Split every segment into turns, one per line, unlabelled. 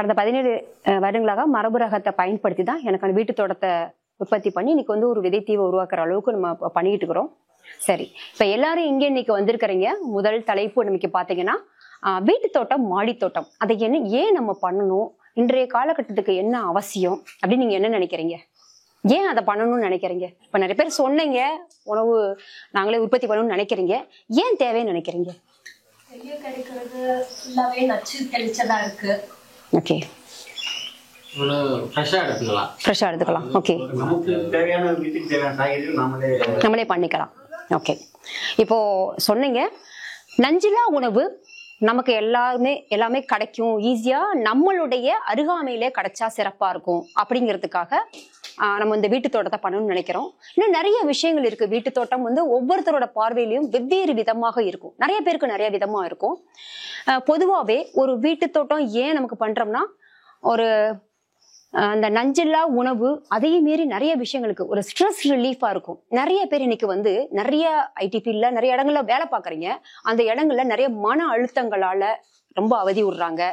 கடந்த 17 வருடங்களாக மரபு ரகத்தை பயன்படுத்தி தான் எனக்கான வீட்டு தோட்டத்தை உற்பத்தி பண்ணி இன்னைக்கு வந்து ஒரு விதைத்தீவை உருவாக்குற அளவுக்கு நம்ம பண்ணிட்டு இருக்கிறோம். சரி, இப்ப எல்லாரும் இங்க இன்னைக்கு வந்திருக்கிறீங்க. முதல் தலைப்பு நமக்கு பாத்தீங்கன்னா வீட்டு தோட்டம், மாடி தோட்டம், அதை ஏன் நம்ம பண்ணணும், இன்றைய காலகட்டத்துக்கு என்ன அவசியம் அப்படின்னு நீங்க என்ன நினைக்கிறீங்க? ஏன் அதை பண்ணணும்னு நினைக்கிறீங்க? இப்ப நிறைய பேர் சொன்னீங்க உணவு நாங்களே உற்பத்தி பண்ணணும்னு நினைக்கிறீங்க, ஏன் தேவைன்னு நினைக்கிறீங்க?
கிடைக்கிறது ஃபுல்லாவே நச்சு தெளிச்சதா இருக்கு.
ஓகே, ஃப்ரெஷ்ஷா எடுத்துக்கலாம். ஓகே, நம்மளே பண்ணிக்கலாம். ஓகே, இப்போ சொன்னீங்க நஞ்சில்லா உணவு நமக்கு எல்லாமே கிடைக்கும், ஈஸியா நம்மளுடைய அருகாமையிலே கிடைச்சா சிறப்பா இருக்கும் அப்படிங்கிறதுக்காக நம்ம இந்த வீட்டு தோட்டத்தை பண்ணணும்னு நினைக்கிறோம். இன்னும் நிறைய விஷயங்கள் இருக்கு. வீட்டு தோட்டம் வந்து ஒவ்வொருத்தரோட பார்வையிலையும் வெவ்வேறு விதமாக இருக்கும். நிறைய பேருக்கு நிறைய விதமா இருக்கும். பொதுவாவே ஒரு வீட்டு தோட்டம் ஏன் நமக்கு பண்றோம்னா, ஒரு அந்த நஞ்சில்லா உணவு, அதையும் மீறி நிறைய விஷயங்களுக்கு ஒரு ஸ்ட்ரெஸ் ரிலீஃபா இருக்கும். நிறைய பேர் இன்னைக்கு வந்து நிறைய ஐடி ஃபீல்ட்ல நிறைய இடங்கள்ல வேலை பாக்குறீங்க. அந்த இடங்கள்ல நிறைய மன அழுத்தங்களால ரொம்ப அவதி விடுறாங்க.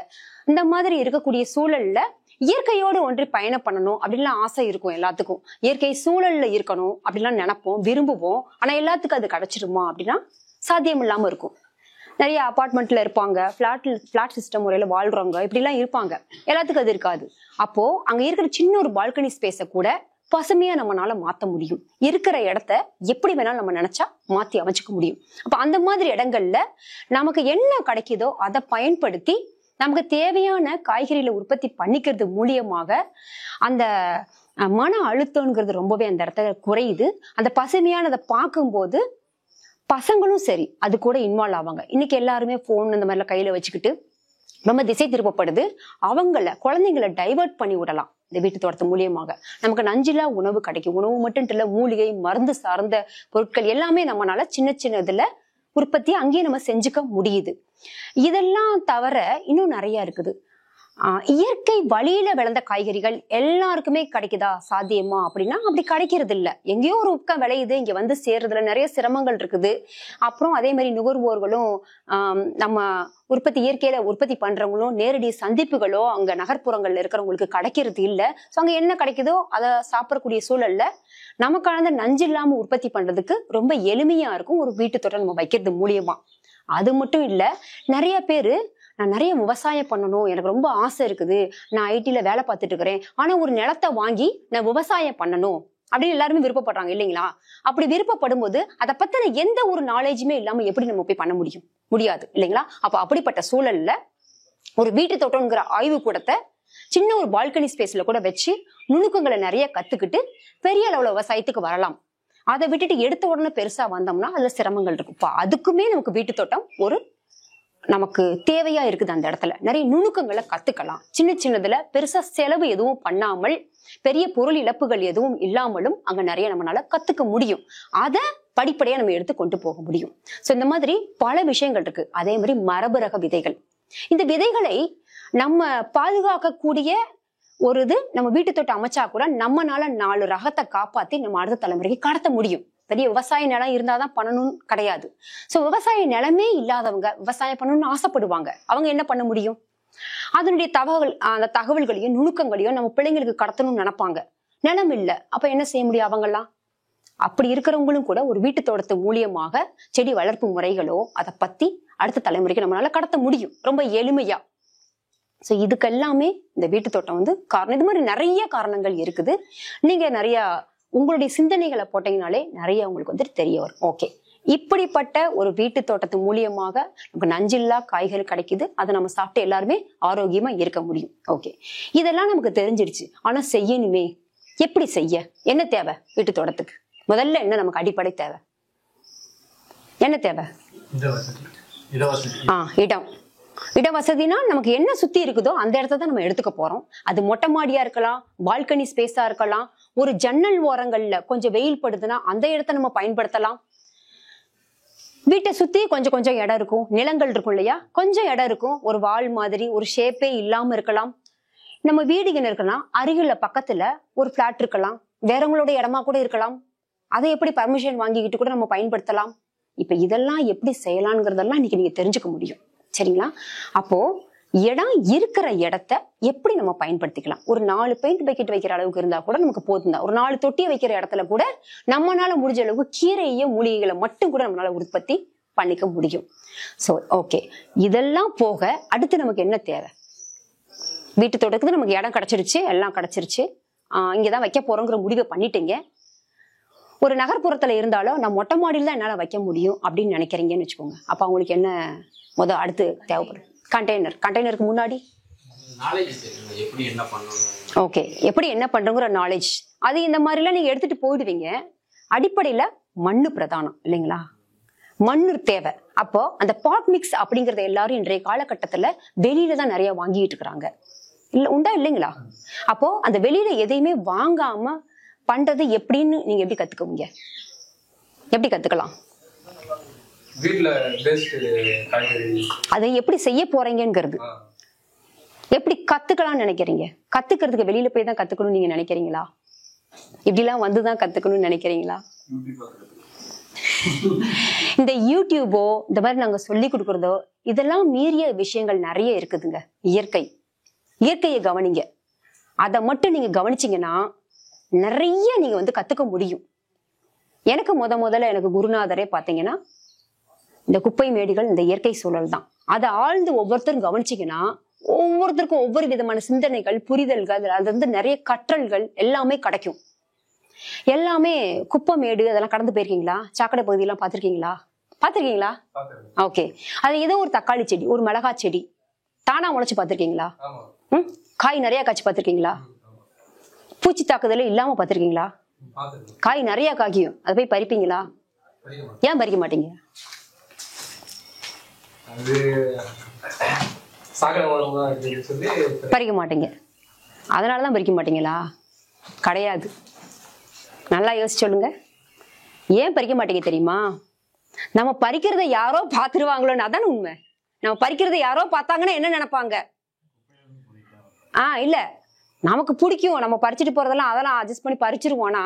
இந்த மாதிரி இருக்கக்கூடிய சூழல்ல இயற்கையோடு ஒன்றி பயணம் பண்ணணும் அப்படின்லாம் ஆசை இருக்கும் எல்லாத்துக்கும். இயற்கை சூழல்ல இருக்கணும் அப்படின்லாம் நினைப்போம், விரும்புவோம். ஆனா எல்லாத்துக்கும் அது கிடைச்சிருமா அப்படின்னா சாத்தியம் இல்லாம இருக்கும். நிறைய அபார்ட்மெண்ட்ல இருப்பாங்க, பிளாட் சிஸ்டம் முறையில வாழ்றவங்க, இப்படி எல்லாம் இருப்பாங்க. எல்லாத்துக்கும் அது இருக்காது. அப்போ அங்க இருக்கிற சின்ன ஒரு பால்கனி ஸ்பேஸ கூட பசுமையா நம்மளால மாத்த முடியும். இருக்கிற இடத்த எப்படி வேணாலும் நம்ம நினைச்சா மாத்தி அமைச்சுக்க முடியும். அப்ப அந்த மாதிரி இடங்கள்ல நமக்கு என்ன கிடைக்குதோ அதை பயன்படுத்தி நமக்கு தேவையான காய்கறிகளை உற்பத்தி பண்ணிக்கிறது மூலியமாக அந்த மன அழுத்தம்ங்கிறது ரொம்பவே அந்த இடத்துல குறையுது. அந்த பசுமையானதை பார்க்கும்போது பசங்களும் சரி அது கூட இன்வால்வ் ஆவாங்க. இன்னைக்கு எல்லாருமே போன் இந்த மாதிரிலாம் கையில வச்சுக்கிட்டு ரொம்ப திசை திருப்பப்படுது. குழந்தைங்களை டைவர்ட் பண்ணி விடலாம் இந்த வீட்டு தோட்டத்து மூலியமாக. நமக்கு நஞ்சில்லா உணவு கிடைக்கும். உணவு மட்டும் இல்ல, மூலிகை மருந்து சார்ந்த பொருட்கள் எல்லாமே நம்மளால சின்ன சின்ன இதுல உற்பத்தி அங்கேயே நம்ம செஞ்சுக்க முடியுது. இதெல்லாம் தவிர இன்னும் நிறைய இருக்குது. இயற்கை வழியில விளைந்த காய்கறிகள் எல்லாருக்குமே கிடைக்குதா, சாத்தியமா அப்படின்னா அப்படி கிடைக்கிறது இல்ல. எங்கேயோ ஒரு பக்கம் விளையுது, இங்க வந்து சேர்றதுல நிறைய சிரமங்கள் இருக்குது. அப்புறம் அதே மாதிரி நுகர்வோர்களும் நம்ம இயற்கையில உற்பத்தி பண்றவங்களும் நேரடி சந்திப்புகளோ அங்க நகர்ப்புறங்கள்ல இருக்கிறவங்களுக்கு கிடைக்கிறது இல்ல. சோ அங்க என்ன கிடைக்குதோ அதை சாப்பிடக்கூடிய சூழல்ல நமக்கான நஞ்சு இல்லாம உற்பத்தி பண்றதுக்கு ரொம்ப எளிமையா இருக்கும் ஒரு வீட்டு தோட்டம் நம்ம வைக்கிறது மூலியமா. அது மட்டும் இல்ல, நிறைய பேரு நான் நிறைய விவசாயம் பண்ணணும், எனக்கு ரொம்ப ஆசை இருக்குது, நான் ஐடில வேலை பார்த்துட்டு இருக்கிறேன், ஆனா ஒரு நிலத்தை வாங்கி நான் விவசாயம் பண்ணணும் அப்படின்னு எல்லாருமே விருப்பப்படுறாங்க இல்லைங்களா? அப்படி விருப்பப்படும் போது அதை பத்தின எந்த ஒரு நாலேஜுமே இல்லாம எப்படி நம்ம போய் பண்ண முடியாது இல்லைங்களா? அப்ப அப்படிப்பட்ட சூழல்ல ஒரு வீட்டு தோட்டம்ங்கிற ஆய்வு கூடத்தை சின்ன ஒரு பால்கனி ஸ்பேஸ்ல கூட வச்சு நுணுக்கங்களை நிறைய கத்துக்கிட்டு பெரிய அளவுல விவசாயத்துக்கு வரலாம். அதை விட்டுட்டு எடுத்த உடனே பெருசா வந்தோம்னா அதுல சிரமங்கள் இருக்கும். அதுக்குமே நமக்கு வீட்டு தோட்டம் ஒரு நமக்கு தேவையா இருக்குது. அந்த இடத்துல நிறைய நுணுக்கங்களை கத்துக்கலாம். சின்ன சின்னதுல பெருசா செலவு எதுவும் பண்ணாமல், பெரிய பொருள் இழப்புகள் எதுவும் இல்லாமலும் அங்க நிறைய நம்மளால கத்துக்க முடியும். அதை படிப்படியா நம்ம எடுத்து கொண்டு போக முடியும். சோ இந்த மாதிரி பல விஷயங்கள் இருக்கு. அதே மாதிரி மரபு ரக விதைகள், இந்த விதைகளை நம்ம பாதுகாக்கக்கூடிய ஒரு இது நம்ம வீட்டு தோட்டம் அமைச்சா கூட நம்மளால 4 ரகத்தை காப்பாத்தி நம்ம அடுத்த தலைமுறைக்கு கடத்த முடியும். பெரிய விவசாய நிலம் இருந்தாதான் பண்ணணும்னு கிடையாது. சோ விவசாய நிலமே இல்லாதவங்க விவசாயம் பண்ணணும்னு ஆசைப்படுவாங்க. அவங்க என்ன பண்ண முடியும்? அதனுடைய அந்த தகவல்களையும் நுணுக்கங்களையும் நம்ம பிள்ளைங்களுக்கு கடத்தணும்னு நினைப்பாங்க. நிலம் இல்ல, அப்ப என்ன செய்ய முடியும் அவங்கெல்லாம்? அப்படி இருக்கிறவங்களும் கூட ஒரு வீட்டு தோட்டத்து மூலியமாக செடி வளர்ப்பு முறைகளோ அதை பத்தி அடுத்த தலைமுறைக்கு நம்மளால கடத்த முடியும் ரொம்ப எளிமையா. சோ இதுக்கெல்லாமே இந்த வீட்டு தோட்டம் வந்து காரணம். இது மாதிரி நிறைய காரணங்கள் இருக்குது. நீங்க நிறைய உங்களுடைய சிந்தனைகளை போட்டீங்கனாலே நிறைய உங்களுக்கு வந்து தெரிய வரும். ஓகே, இப்படிப்பட்ட ஒரு வீட்டு தோட்டத்து மூலியமாக நமக்கு நஞ்சில்லா காய்கறி கிடைக்குது. அதை நம்ம சாப்பிட்டு எல்லாருமே ஆரோக்கியமா இருக்க முடியும். ஓகே, இதெல்லாம் நமக்கு தெரிஞ்சிருச்சு. ஆனா செய்யணுமே, எப்படி செய்ய, என்ன தேவை வீட்டு தோட்டத்துக்கு? முதல்ல என்ன நமக்கு அடிப்படை தேவை? என்ன தேவை? இட வசதினா நமக்கு என்ன சுத்தி இருக்குதோ அந்த இடத்த தான் நம்ம எடுத்துக்க போறோம். அது மொட்டை மாடியா இருக்கலாம், பால்கனி ஸ்பேஸா இருக்கலாம், ஒரு ஜன்னல் ஓரங்கள்ல கொஞ்சம் வெயில் படுதுன்னா அந்த இடத்த நம்ம பயன்படுத்தலாம். வீட்டை சுத்தி கொஞ்சம் கொஞ்சம் இடம் இருக்கும், நிலங்கள் இருக்கும் இல்லையா, கொஞ்சம் இடம் இருக்கும். ஒரு வால் மாதிரி ஒரு ஷேப்பே இல்லாம இருக்கலாம். நம்ம வீடு என்ன இருக்குன்னா அருகில பக்கத்துல ஒரு பிளாட் இருக்கலாம், வேறவங்களோட இடமா கூட இருக்கலாம். அதை எப்படி பர்மிஷன் வாங்கிக்கிட்டு கூட நம்ம பயன்படுத்தலாம். இப்ப இதெல்லாம் எப்படி செய்யலாம்ங்கிறதெல்லாம் இன்னைக்கு நீங்க தெரிஞ்சுக்க முடியும். சரிங்களா? அப்போ இடம் இருக்கிற இடத்த எப்படி நம்ம பயன்படுத்திக்கலாம். ஒரு 4 பெயிண்ட் பக்கெட் வைக்கிற அளவுக்கு இருந்தா கூட நமக்கு போதும் தான். ஒரு 4 தொட்டியை வைக்கிற இடத்துல கூட நம்மளால முடிஞ்ச அளவுக்கு கீரையும் மூலிகைகளை மட்டும் கூட நம்மளால உற்பத்தி பண்ணிக்க முடியும். சோ ஓகே, இதெல்லாம் போக அடுத்து நமக்கு என்ன தேவை? வீட்டு தோட்டத்துக்கு நமக்கு இடம் கிடைச்சிருச்சு, எல்லாம் கிடைச்சிருச்சு, இங்கதான் வைக்க போறோங்கிற முடிவை பண்ணிட்டீங்க. ஒரு நகர்ப்புறத்துல இருந்தாலும் நான் மொட்டை மாடியில தான் என்னால வைக்க முடியும் அப்படின்னு நினைக்கிறீங்கன்னு வச்சுக்கோங்க. அப்ப அவங்களுக்கு என்ன அடுத்து தேவைப்படும்? கண்டெய்னருக்கு முன்னாடி ஓகே, எப்படி என்ன பண்றோங்கிற நாலேஜ், அது இந்த மாதிரி எல்லாம் நீங்க எடுத்துட்டு போயிடுவீங்க. அடிப்படையில மண்ணு பிரதானம் இல்லைங்களா? மண்ணு தேவை. அப்போ அந்த பாட் மிக்ஸ் அப்படிங்கறத எல்லாரும் இன்றைய காலகட்டத்துல வெளியில தான் நிறைய வாங்கிட்டு இருக்கிறாங்க. இல்ல உண்டா இல்லைங்களா? அப்போ அந்த வெளியில எதையுமே வாங்காம பண்றது எப்படின்னு நீங்க எப்படி கத்துக்குவீங்க? எப்படி கத்துக்கலாம்? அதை எப்படி செய்ய போறீங்கிறது எப்படி கத்துக்கலாம்னு நினைக்கிறீங்க? கத்துக்கிறதுக்கு வெளியில போய் தான் கத்துக்கணும்னு நீங்க நினைக்கிறீங்களா? இப்படி எல்லாம் வந்துதான் கத்துக்கணும்னு நினைக்கிறீங்களா? இந்த யூடியூபோ இந்த மாதிரி நாங்க சொல்லி கொடுக்கறதோ இதெல்லாம் மீறிய விஷயங்கள் நிறைய இருக்குதுங்க. இயற்கையை கவனிங்க. அதை மட்டும் நீங்க கவனிச்சீங்கன்னா நிறைய நீங்க கத்துக்க முடியும். எனக்கு முதல்ல எனக்கு குருநாதரே பாத்தீங்கன்னா இந்த குப்பை மேடுகள், இந்த இயற்கை சூழல் தான். அதை ஆழ்ந்து ஒவ்வொருத்தரும் கவனிச்சீங்கன்னா ஒவ்வொருத்தருக்கும் ஒவ்வொரு விதமான சிந்தனைகள், புரிதல்கள், அது நிறைய கற்றல்கள் எல்லாமே கிடைக்கும். எல்லாமே குப்பை மேடு அதெல்லாம் கடந்து போயிருக்கீங்களா? சாக்கடை பகுதியெல்லாம் பாத்திருக்கீங்களா? ஓகே, அது ஏதோ ஒரு தக்காளி செடி, ஒரு மிளகா செடி தானா முளைச்சு பாத்திருக்கீங்களா? காய் நிறைய காய்ச்சி பாத்திருக்கீங்களா? பூச்சி தாக்குதல இல்லாம பாத்திருக்கீங்களா? காய் நிறைய காய்க்கும், அதை போய் பறிப்பீங்களா? ஏன் பறிக்க மாட்டீங்க? பறிக்க மாட்டீங்க. அதனாலதான் பறிக்க மாட்டீங்களா? கிடையாது. நல்லா யோசிச்சு சொல்லுங்க. ஏன் பறிக்க மாட்டீங்க தெரியுமா? நம்ம பறிக்கிறத யாரோ பாத்துருவாங்களோன்னு. அதான உண்மை. நம்ம பறிக்கிறத யாரோ பார்த்தாங்கன்னா என்ன நினைப்பாங்க? இல்ல, நமக்கு பிடிக்கும், நம்ம பறிச்சுட்டு போறதெல்லாம் அதெல்லாம் அட்ஜஸ்ட் பண்ணி பறிச்சிருவோம்னா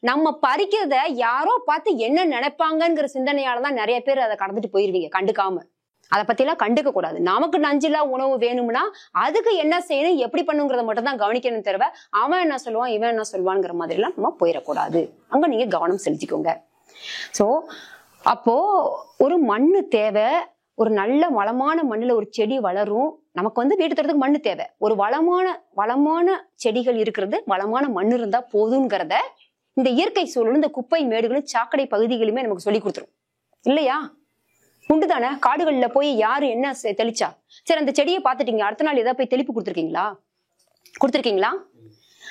நம்ம பறிக்கிறத யாரோ பார்த்து என்ன நினைப்பாங்கிற சிந்தனையாலதான் நிறைய பேர் அதை கடந்துட்டு போயிருவீங்க கண்டுக்காம. அதை பத்தி எல்லாம் கண்டுக்க கூடாது. நமக்கு நஞ்சில்லா உணவு வேணும்னா அதுக்கு என்ன செய்யணும், எப்படி பண்ணுங்கிறத மட்டும் தான் கவனிக்கணும். தவிர அவன் என்ன சொல்லுவான், இவன் என்ன சொல்லுவான்ங்கிற மாதிரி எல்லாம் நம்ம போயிடக்கூடாது. அங்க நீங்க கவனம் செலுத்திக்கோங்க. சோ அப்போ ஒரு மண்ணு தேவை. ஒரு நல்ல வளமான மண்ணுல ஒரு செடி வளரும். நமக்கு வீட்டு தோட்டத்துக்கு மண்ணு தேவை. ஒரு வளமான செடிகள் இருக்கிறது, வளமான மண்ணு இருந்தா போதுங்கிறத இந்த இயற்கை சூழலும், இந்த குப்பை மேடுகளும், சாக்கடை பகுதிகளுமே நமக்கு சொல்லி கொடுத்துரும் இல்லையா? உண்டுதானே? காடுகள்ல போய் யாரு என்ன தெளிச்சா? சரி, அந்த செடியை பார்த்துட்டீங்க, அடுத்த நாள் ஏதாவது போய் தெளிப்பு கொடுத்துருக்கீங்களா?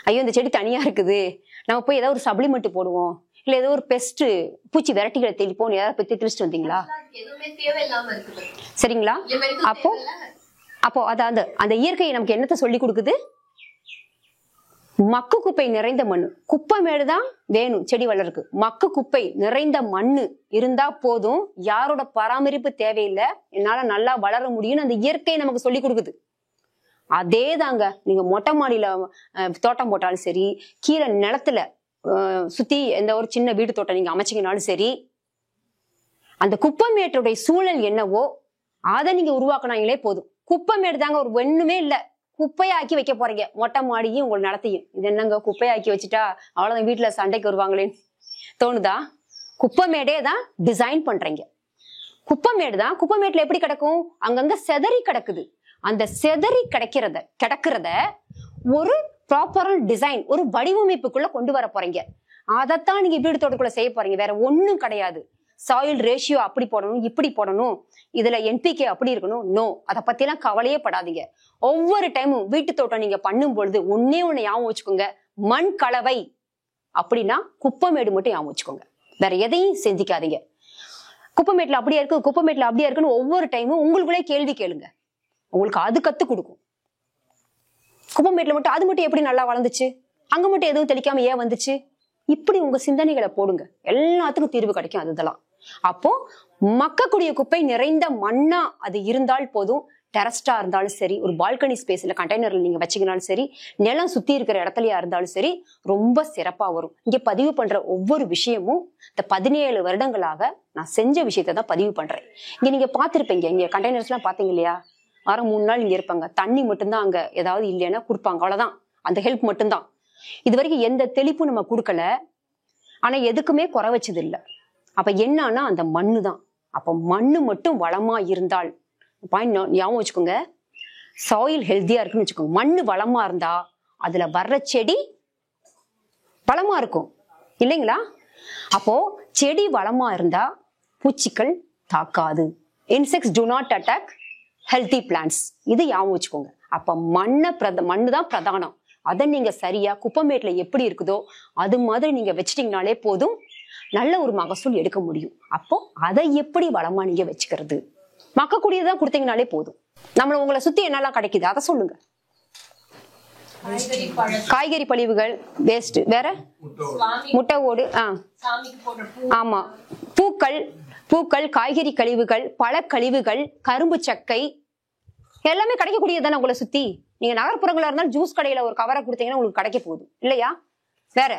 ஐயோ இந்த செடி தனியா இருக்குது, நம்ம போய் ஏதாவது ஒரு சப்ளிமெண்ட் போடுவோம், இல்ல ஏதோ ஒரு பெஸ்ட் பூச்சி வெரைட்டிகளை தெளிப்போம், ஏதாவது போய் தெளிச்சுட்டு வந்தீங்களா? சரிங்களா? அப்போ அதாவது அந்த இயற்கையை நமக்கு என்னத்த சொல்லி கொடுக்குது? மக்கு குப்பை நிறைந்த மண்ணு. குப்பை மேடுதான் வேணும் செடி வளருக்கு. மக்கு குப்பை நிறைந்த மண்ணு இருந்தா போதும், யாரோட பராமரிப்பு தேவையில்லை, என்னால நல்லா வளர முடியும்னு அந்த இயற்கை நமக்கு சொல்லி கொடுக்குது. அதே தாங்க நீங்க மொட்டை மாடியில தோட்டம் போட்டாலும் சரி, கீழே நிலத்துல சுத்தி எந்த ஒரு சின்ன வீடு தோட்டம் நீங்க அமைச்சிங்கனாலும் சரி, அந்த குப்பை மேட்டுடைய சூழல் என்னவோ அதை நீங்க உருவாக்கினாங்களே போதும். குப்பை மேடு தாங்க, ஒரு ஒண்ணுமே இல்ல, குப்பையாக்கி வைக்க போறீங்க மொட்டை மாடியும் உங்க நிலத்தையும். இது என்னங்க குப்பையாக்கி வச்சுட்டா அவ்வளவுதான் வீட்டுல சண்டைக்கு வருவாங்களேன்னு தோணுதா? குப்பை மேடே தான் டிசைன் பண்றீங்க. குப்பை மேடு தான். குப்பை மேட்டுல எப்படி கிடக்கும்? அங்கங்க செதறி கிடக்குது. அந்த செதறி கிடக்கிறத ஒரு ப்ராப்பர் டிசைன், ஒரு வடிவமைப்புக்குள்ள கொண்டு வர போறீங்க. அதைத்தான் நீங்க வீடு தோட்டத்துக்குள்ள செய்ய போறீங்க. வேற ஒண்ணும் கிடையாது. சாயில் ரேஷியோ அப்படி போடணும், இப்படி போடணும், இதுல NPK அப்படி இருக்கணும், நோ, அதை பத்தி எல்லாம் கவலையே படாதீங்க. ஒவ்வொரு டைமும் வீட்டு தோட்டம் நீங்க பண்ணும் பொழுது ஒன்னே ஒண்ணு ஞாபகம் வச்சுக்கோங்க, மண் கலவை அப்படின்னா குப்பை மேடு மட்டும் ஞாபகம் வச்சுக்கோங்க. வேற எதையும் செஞ்சுக்காதீங்க. குப்பை மேட்ல அப்படியே இருக்கு, குப்பை மேட்ல அப்படியே இருக்குன்னு ஒவ்வொரு டைமும் உங்களுக்குள்ளே கேள்வி கேளுங்க. உங்களுக்கு அது கத்து கொடுக்கும். குப்பை மேட்ல மட்டும் அது மட்டும் எப்படி நல்லா வளர்ந்துச்சு, அங்க மட்டும் எதுவும் தெளிக்காம ஏன் வந்துச்சு, இப்படி உங்க சிந்தனைகளை போடுங்க. எல்லாத்துக்கும் தீர்வு கிடைக்கும். அதெல்லாம் அப்போ மக்கக்கூடிய குப்பை நிறைந்த மண்ணா அது இருந்தால் போதும். டெரஸ்டா இருந்தாலும் சரி, ஒரு பால்கனி ஸ்பேஸ்ல கண்டெய்னர்ல நீங்க வச்சுக்கினாலும் சரி, நிலம் சுத்தி இருக்கிற இடத்துலயா இருந்தாலும் சரி, ரொம்ப சிறப்பா வரும். இங்க பதிவு பண்ற ஒவ்வொரு விஷயமும் இந்த 17 வருடங்களாக நான் செஞ்ச விஷயத்தை தான் பதிவு பண்றேன். இங்க நீங்க பாத்திருப்பீங்க, இங்க கண்டெய்னர்ஸ் எல்லாம் பாத்தீங்க இல்லையா? வாரம் 3 நாள் இங்க இருப்பாங்க. தண்ணி மட்டும்தான் அங்க ஏதாவது இல்லைன்னா கொடுப்பாங்க, அவ்வளவுதான். அந்த ஹெல்ப் மட்டும்தான். இது வரைக்கும் எந்த தெளிப்பும் நம்ம கொடுக்கல. ஆனா எதுக்குமே குறை வச்சது இல்லை. அப்ப என்னன்னா அந்த மண்ணு தான். அப்ப மண்ணு மட்டும் வளமா இருந்தால், பாயிண்ட் ஞாபகம் வச்சுக்கோங்க, சாயில் ஹெல்த்தியா இருக்குன்னு வச்சுக்கோங்க. மண்ணு வளமா இருந்தா அதுல வர்ற செடி வளமா இருக்கும் இல்லைங்களா? அப்போ செடி வளமா இருந்தா பூச்சிகள் தாக்காது. Insects do not attack healthy plants. இது ஞாபகம் வச்சுக்கோங்க. அப்ப மண்ணு தான் பிரதானம். அதை நீங்க சரியா குப்பமேட்ல எப்படி இருக்குதோ அது மாதிரி நீங்க வச்சிட்டீங்கனாலே போதும், நல்ல ஒரு மகசூல் எடுக்க முடியும். அப்போ அதை எப்படி வளமா நீங்க வச்சுக்கிறது? மக்கக்கூடியதான் கொடுத்தீங்கனாலே போதும். உங்களை சுத்தி என்னெல்லாம் கிடைக்குது அதை சொல்லுங்க. காய்கறி கழிவுகள் வேஸ்ட், வேற முட்டை ஓடு, ஆமா, பூக்கள், காய்கறி கழிவுகள், பழ கழிவுகள், கரும்பு சக்கை எல்லாமே கிடைக்கக்கூடியதானே உங்களை சுத்தி. நீங்க நகர்ப்புறங்களா இருந்தாலும் ஜூஸ் கடையில ஒரு கவரை கொடுத்தீங்கன்னா உங்களுக்கு கிடைக்க போகுது இல்லையா? வேற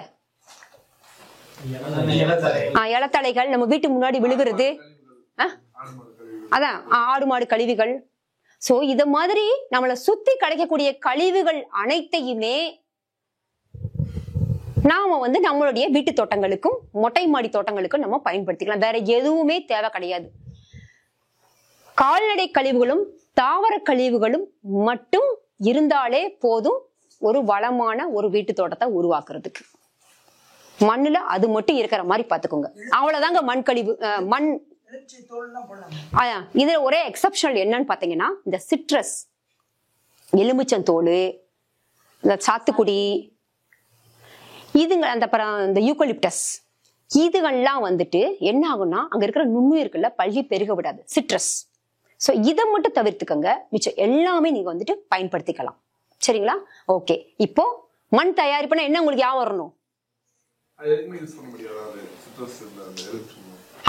இலத்தலைகள் நம்ம வீட்டு முன்னாடி விழுகிறது, அதான் ஆடு மாடு கழிவுகள். சோ இத மாதிரி நம்மளை சுத்தி கிடைக்கக்கூடிய கழிவுகள் அனைத்தையுமே நாம நம்மளுடைய வீட்டு தோட்டங்களுக்கும் மொட்டை மாடி தோட்டங்களுக்கும் நம்ம பயன்படுத்திக்கலாம். வேற எதுவுமே தேவை கிடையாது. கால்நடை கழிவுகளும் தாவர கழிவுகளும் மட்டும் இருந்தாலே போதும் ஒரு வளமான ஒரு வீட்டு தோட்டத்தை உருவாக்குறதுக்கு. மண்ணுல அது மட்டும் இருக்கிற மாதிரி பாத்துக்கோங்க. அவ்வளவுதாங்க மண் கழிவு. இதுல ஒரே எக்ஸப்ஷனல் என்னன்னு பாத்தீங்கன்னா, இந்த சிட்ரஸ், எலுமிச்சந்தோல், இந்த சாத்துக்குடி, இதுங்க, அந்த யூக்கலிப்டஸ், இதுகள்லாம் என்ன ஆகும்னா அங்க இருக்கிற நுண்ணுயிர்கள்ல பல்கி பெருக விடாது, சிட்ரஸ். சோ இதை மட்டும் தவிர்த்துக்கங்க, மிச்சம் எல்லாமே நீங்க பயன்படுத்திக்கலாம். சரிங்களா? ஓகே. இப்போ மண் தயாரிப்புனா என்ன உங்களுக்கு ஞாபகம் வரணும்?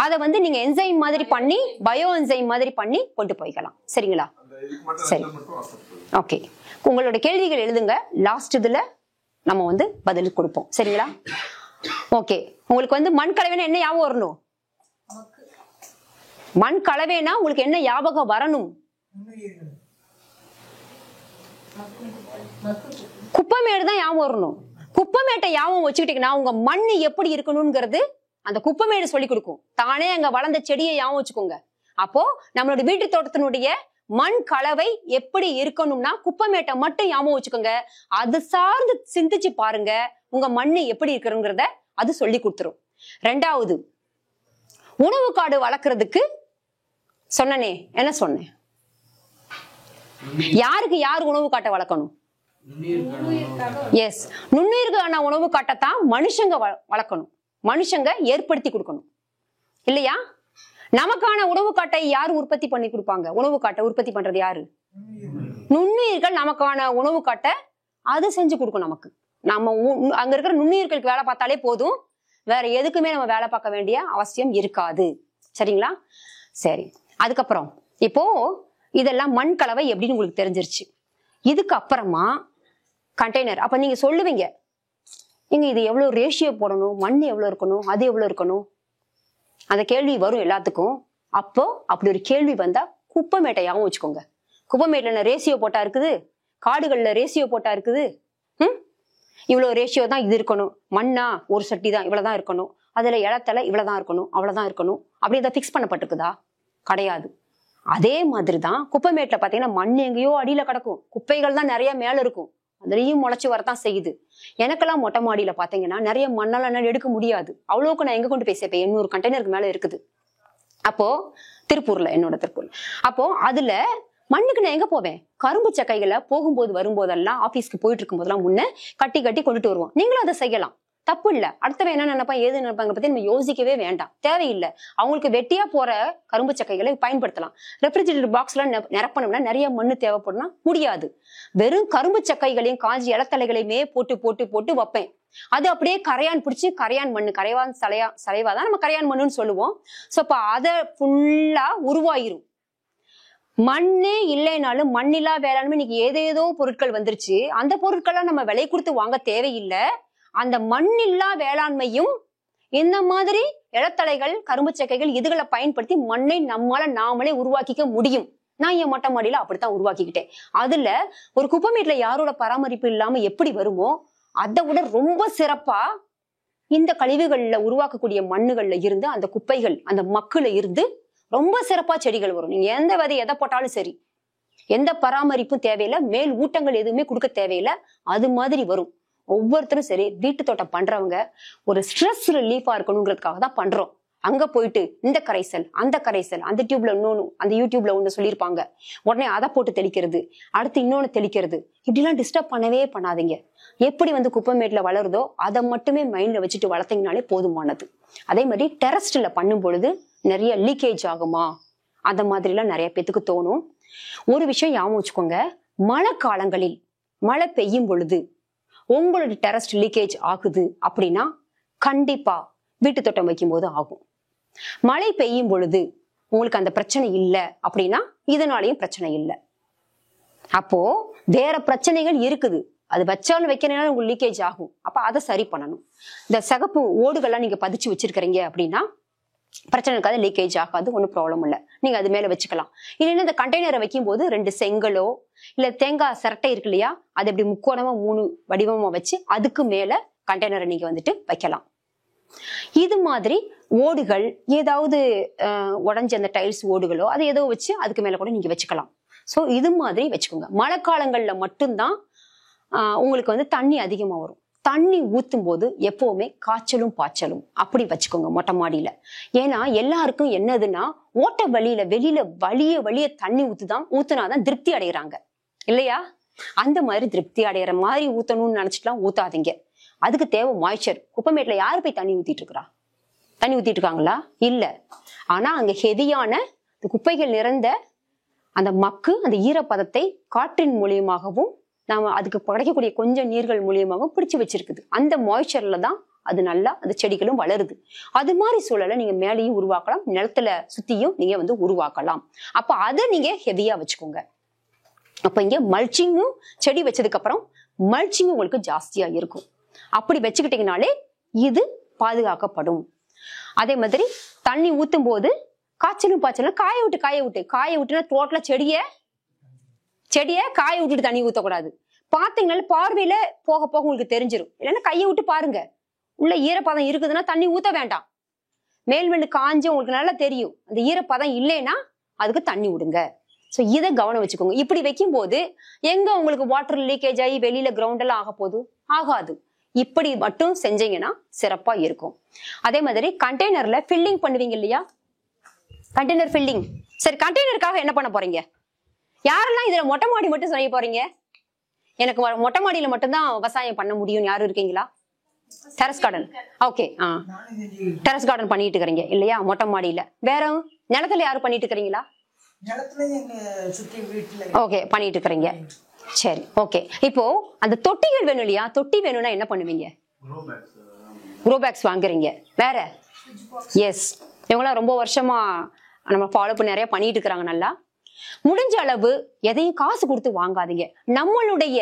அத நீங்க என்சைம் மாதிரி பண்ணி, பயோ என்சைம் மாதிரி பண்ணி கொண்டு போய்க்கலாம். சரிங்களா? சரி, ஓகே. உங்களோட கேள்விகள் எழுதுங்க. லாஸ்ட் இதுல நம்ம பதில் கொடுப்போம். சரிங்களா? ஓகே. உங்களுக்கு மண் கலவைனா என்ன ஞாபகம் வரணும்? மண் கலவைனா உங்களுக்கு என்ன ஞாபகம் வரணும்? குப்பமேடு தான் ஞாபகம் வரணும். குப்பமேட்டை ஞாபகம் வச்சுக்கிட்டீங்கன்னா உங்க மண் எப்படி இருக்கணும்ங்கிறது அந்த குப்பமேடு சொல்லி கொடுக்கும். தானே அங்க வளர்ந்த செடியை ஞாபகம் வச்சுக்கோங்க. அப்போ நம்மளுடைய வீட்டு தோட்டத்தினுடைய மண் கலவை எப்படி இருக்கணும்னா குப்பமேட்டை மட்டும் ஞாபகம் வச்சுக்கோங்க. அது சார்ந்து சிந்திச்சு பாருங்க, உங்க மண் எப்படி இருக்கிறதுங்கிறத அது சொல்லி கொடுத்துரும். ரெண்டாவது, உணவு காடு வளர்க்கறதுக்கு சொன்னனே, என்ன சொன்னேன்? யாருக்கு யார் உணவு காட்டை வளர்க்கணும்? எஸ், நுண்ணுயிர்களான உணவு காட்டத்தான் மனுஷங்க வளர்க்கணும், மனுஷங்க ஏற்படுத்தி கொடுக்கணும் இல்லையா? நமக்கான உணவு காட்டை யாரு உற்பத்தி பண்ணி கொடுப்பாங்க? உணவு காட்டை உற்பத்தி பண்றது யாரு? நுண்ணுயிர்கள் நமக்கான உணவு காட்டை அது செஞ்சு கொடுக்கும் நமக்கு. நம்ம அங்க இருக்கிற நுண்ணுயிர்களுக்கு வேலை பார்த்தாலே போதும், வேற எதுக்குமே நம்ம வேலை பார்க்க வேண்டிய அவசியம் இருக்காது. சரிங்களா? சரி. அதுக்கப்புறம் இப்போ இதெல்லாம் மண் கலவை எப்படின்னு உங்களுக்கு தெரிஞ்சிருச்சு. இதுக்கு அப்புறமா கண்டெய்னர். அப்ப நீங்க சொல்லுவீங்க, இங்க இது எவ்வளவு ரேஷியோ போடணும், மண் எவ்வளவு இருக்கணும், அது எவ்வளவு இருக்கணும், அந்த கேள்வி வரும் எல்லாத்துக்கும். அப்போ அப்படி ஒரு கேள்வி வந்தா குப்பமேட்டையாவும் வச்சுக்கோங்க. குப்பமேட்ல ரேஷியோ போட்டா இருக்குது, காடுகள்ல ரேஷியோ போட்டா இருக்குது. இவ்வளவு ரேஷியோ தான் இது இருக்கணும், மண்ணா ஒரு சட்டி தான் இவ்வளவுதான் இருக்கணும், அதுல இலத்தலை இவ்வளவுதான் இருக்கணும், அவ்வளவுதான் இருக்கணும், அப்படி இதை பிக்ஸ் பண்ணப்பட்டிருக்குதா? கிடையாது. அதே மாதிரிதான் குப்பைமேட்ல பாத்தீங்கன்னா மண் எங்கேயோ அடியில கிடக்கும், குப்பைகள் தான் நிறைய மேல இருக்கும், அதுலயும் முளைச்சு வரத்தான் செய்யுது. எனக்கெல்லாம் மொட்டை மாடியில பாத்தீங்கன்னா நிறைய மண்ணெல்லாம் எடுக்க முடியாது. அவ்வளவுக்கு நான் எங்க கொண்டு போய் சேர்ப்பேன்? 800 கண்டெய்னருக்கு மேல இருக்குது. அப்போ என்னோட திருப்பூர்ல அப்போ அதுல மண்ணுக்கு நான் எங்க போவேன்? கரும்பு சக்கைகளை போகும்போது வரும்போதெல்லாம், ஆபீஸ்க்கு போயிட்டு இருக்கும் போதெல்லாம் முன்ன கட்டி கட்டி கொண்டுட்டு வருவோம். நீங்களும் அதை செய்யலாம், தப்பு இல்ல. அடுத்தவன் என்ன நினைப்பான், ஏது நினைப்பாங்க பத்தி நம்ம யோசிக்கவே வேண்டாம், தேவையில்லை. அவங்களுக்கு வெட்டியா போற கரும்பு சக்கைகளை பயன்படுத்தலாம். ரெஃப்ரிஜரேட்டர் பாக்ஸ்ல நிரப்பணும்னா நிறைய மண்ணு தேவைப்படும்னா முடியாது. வெறும் கரும்பு சக்கைகளையும் காஞ்சி இலத்தலைகளையுமே போட்டு போட்டு போட்டு வைப்பேன். அது அப்படியே கரையான் பிடிச்சி, கரையான் மண்ணு, கரையான் சலைவாதான் நம்ம கரையான் மண்ணுன்னு சொல்லுவோம். சோ அப்ப அதை ஃபுல்லா உருவாயிரும். மண்ணே இல்லைனாலும் மண்ணில்லா வேளாண்மை இன்னைக்கு ஏதேதோ பொருட்கள் வந்துருச்சு. அந்த பொருட்களை நம்ம விலை கொடுத்து வாங்க தேவையில்லை. அந்த மண்ணில்லா வேளாண்மையும் இந்த மாதிரி இலத்தலைகள், கரும்பு சக்கைகள், இதுகளை பயன்படுத்தி மண்ணை நாமளே உருவாக்கிக்க முடியும். நான் என் மொட்டை மாடியில அப்படித்தான் உருவாக்கிக்கிட்டேன். அதுல ஒரு குப்பைமேட்ல யாரோட பராமரிப்பு இல்லாம எப்படி வருமோ அதை விட ரொம்ப சிறப்பா இந்த கழிவுகள்ல உருவாக்கக்கூடிய மண்ணுகள்ல இருந்து அந்த குப்பைகள் அந்த மக்குல இருந்து ரொம்ப சிறப்பா செடிகள் வரும். நீங்க எந்த விதை எதை போட்டாலும் சரி, எந்த பராமரிப்பும் தேவையில்லை, மேல் ஊட்டங்கள் எதுவுமே கொடுக்க தேவையில்லை, அது மாதிரி வரும். ஒவ்வொருத்தரும் சரி வீட்டு தோட்டம் பண்றவங்க ஒரு ஸ்ட்ரெஸ் ரிலீஃபா இருக்கணுங்கிறதுக்காக தான் பண்றோம். அங்க போயிட்டு இந்த கரைசல் அந்த கரைசல் அந்த டியூப்ல இன்னொன்னு அந்த யூடியூப்ல ஒண்ணு சொல்லியிருப்பாங்க, உடனே அதை போட்டு தெளிக்கிறது, அடுத்து இன்னொன்னு தெளிக்கிறது, இப்படிலாம் டிஸ்டர்ப் பண்ணவே பண்ணாதீங்க. எப்படி குப்பைமேட்ல வளருதோ அதை மட்டுமே மைண்ட்ல வச்சுட்டு வளர்த்தீங்கனாலே போதுமானது. அதே மாதிரி டெரஸ்ட்ல பண்ணும் பொழுது நிறைய லீக்கேஜ் ஆகுமா அந்த மாதிரி எல்லாம் நிறைய பேத்துக்கு தோணும். ஒரு விஷயம் ஞாபகம் வச்சுக்கோங்க, மழை காலங்களில் மழை பெய்யும் பொழுது உங்களோட டெரஸ்ட் லீக்கேஜ் ஆகுது அப்படின்னா கண்டிப்பா வீட்டு தோட்டம் வைக்கும் போது ஆகும். மழை பெய்யும் பொழுது உங்களுக்கு அந்த பிரச்சனை இல்லை அப்படின்னா இதனாலையும் பிரச்சனை இல்லை. அப்போ வேற பிரச்சனைகள் இருக்குது, அது வச்சாலும் வைக்கிறதுனால உங்களுக்கு லீக்கேஜ் ஆகும். அப்ப அதை சரி பண்ணணும். இந்த சிகப்பு ஓடுகள்லாம் நீங்க பதிச்சு வச்சிருக்கிறீங்க அப்படின்னா பிரச்சனை இருக்காது, லீக்கேஜ் ஆகாது, ஒன்றும் ப்ராப்ளம் இல்லை, நீங்க அது மேல வச்சுக்கலாம். இல்லைன்னா இந்த கண்டெய்னரை வைக்கும் போது 2 செங்கலோ இல்ல தேங்காய் சிரட்டை இருக்கு இல்லையா, அது இப்படி முக்கோணமா 3 வடிவமா வச்சு அதுக்கு மேல கண்டெய்னரை நீங்க வைக்கலாம். இது மாதிரி ஓடுகள் ஏதாவது உடஞ்ச அந்த டைல்ஸ் ஓடுகளோ அதை ஏதோ வச்சு அதுக்கு மேல கூட நீங்க வச்சுக்கலாம். சோ இது மாதிரி வச்சுக்கோங்க. மழை காலங்கள்ல மட்டும்தான் உங்களுக்கு தண்ணி அதிகமா வரும். தண்ணி ஊத்தும் போது எப்பவுமே காய்ச்சலும் பாய்ச்சலும் அப்படி வச்சுக்கோங்க மொட்டை மாடியில. ஏன்னா எல்லாருக்கும் என்னதுன்னா ஓட்ட வெளியில வழிய தண்ணி ஊத்துனாதான் திருப்தி அடைகிறாங்க இல்லையா? அந்த மாதிரி திருப்தி அடைகிற மாதிரி ஊத்தணும்னு நினைச்சிட்டுலாம் ஊத்தாதீங்க. அதுக்கு தேவை மாய்ச்சர். குப்பைமேட்ல யாரு போய் தண்ணி ஊத்திட்டு இருக்கா? தண்ணி ஊத்திட்டு இருக்காங்களா? இல்ல. ஆனா அங்க ஹெவியான குப்பைகள் நிறைந்த அந்த மக்கு அந்த ஈரப்பதத்தை காற்றின் மூலியமாகவும் நாம அதுக்கு கிடைக்கக்கூடிய கொஞ்சம் நீர்கள் மூலியமாகவும் பிடிச்சு வச்சிருக்குது. அந்த மாய்ச்சர்ல தான் அது நல்லா அந்த செடிகளும் வளருது. அது மாதிரி சூழலை நீங்க மேலேயும் உருவாக்கலாம், நிலத்துல சுத்தியும் நீங்க உருவாக்கலாம். அப்ப அதை நீங்க ஹெவியா வச்சுக்கோங்க. அப்ப இங்க மல்ச்சிங்கும் செடி வச்சதுக்கு அப்புறம் மல்ச்சிங்கும் உங்களுக்கு ஜாஸ்தியா இருக்கும். அப்படி வச்சுக்கிட்டீங்கனாலே இது பாதுகாக்கப்படும். அதே மாதிரி தண்ணி ஊத்தும் போது காய்ச்சலும் பாய்ச்சலும் காய விட்டுனா தோட்டல செடிய காய விட்டுட்டு தண்ணி ஊத்தக்கூடாது. பாத்தீங்கன்னா பார்வையில போக போக உங்களுக்கு தெரிஞ்சிடும். இல்லைன்னா கையை விட்டு பாருங்க, உள்ள ஈரப்பதம் இருக்குதுன்னா தண்ணி ஊத்த வேண்டாம். மேல்வெண்டு காஞ்சு உங்களுக்கு நல்லா தெரியும். அந்த ஈரப்பதம் இல்லைன்னா அதுக்கு தண்ணி விடுங்க. சோ இதை கவனம் வச்சுக்கோங்க. இப்படி வைக்கும் போது எங்க உங்களுக்கு வாட்டர் லீக்கேஜ் ஆகி வெளியில கிரவுண்ட் எல்லாம் ஆக போகுது? ஆகாது. இப்படி மட்டும் செஞ்சீங்கன்னா சிறப்பா இருக்கும். அதே மாதிரி கண்டெய்னர்ல ஃபில்லிங் பண்ணுவீங்க இல்லையா? Container filling. சரி, கண்டெய்னருக்காக என்ன பண்ண போறீங்க? யாரெல்லாம் இதுல மொட்டை மாடி மட்டும் செய்ய போறீங்க? எனக்கு மொட்டை மாடியில மட்டும்தான் விவசாயம் பண்ண முடியும் யாரும் இருக்கீங்களா? Terrace garden. Okay, terrace garden பண்ணிட்டு இருக்கிறீங்க இல்லையா மொட்டை மாடியில? வேற நிலத்துல யாரும் பண்ணிட்டு இருக்கிறீங்களா? ஓகே, பண்ணிட்டு இருக்கிறீங்க. சரி, ஓகே. இப்போ அந்த தொட்டிகள் வேணும் இல்லையா? தொட்டி வேணும்னா என்ன பண்ணுவீங்க? க்ரோ பேக்ஸ் வாங்குறீங்க. வேற? எஸ், இவங்களாம் ரொம்ப வருஷமா நம்ம ஃபாலோ பண்ணி நிறைய பண்ணிட்டு இருக்கிறாங்க. நல்லா முடிஞ்ச அளவு எதையும் காசு கொடுத்து வாங்காதீங்க. நம்மளுடைய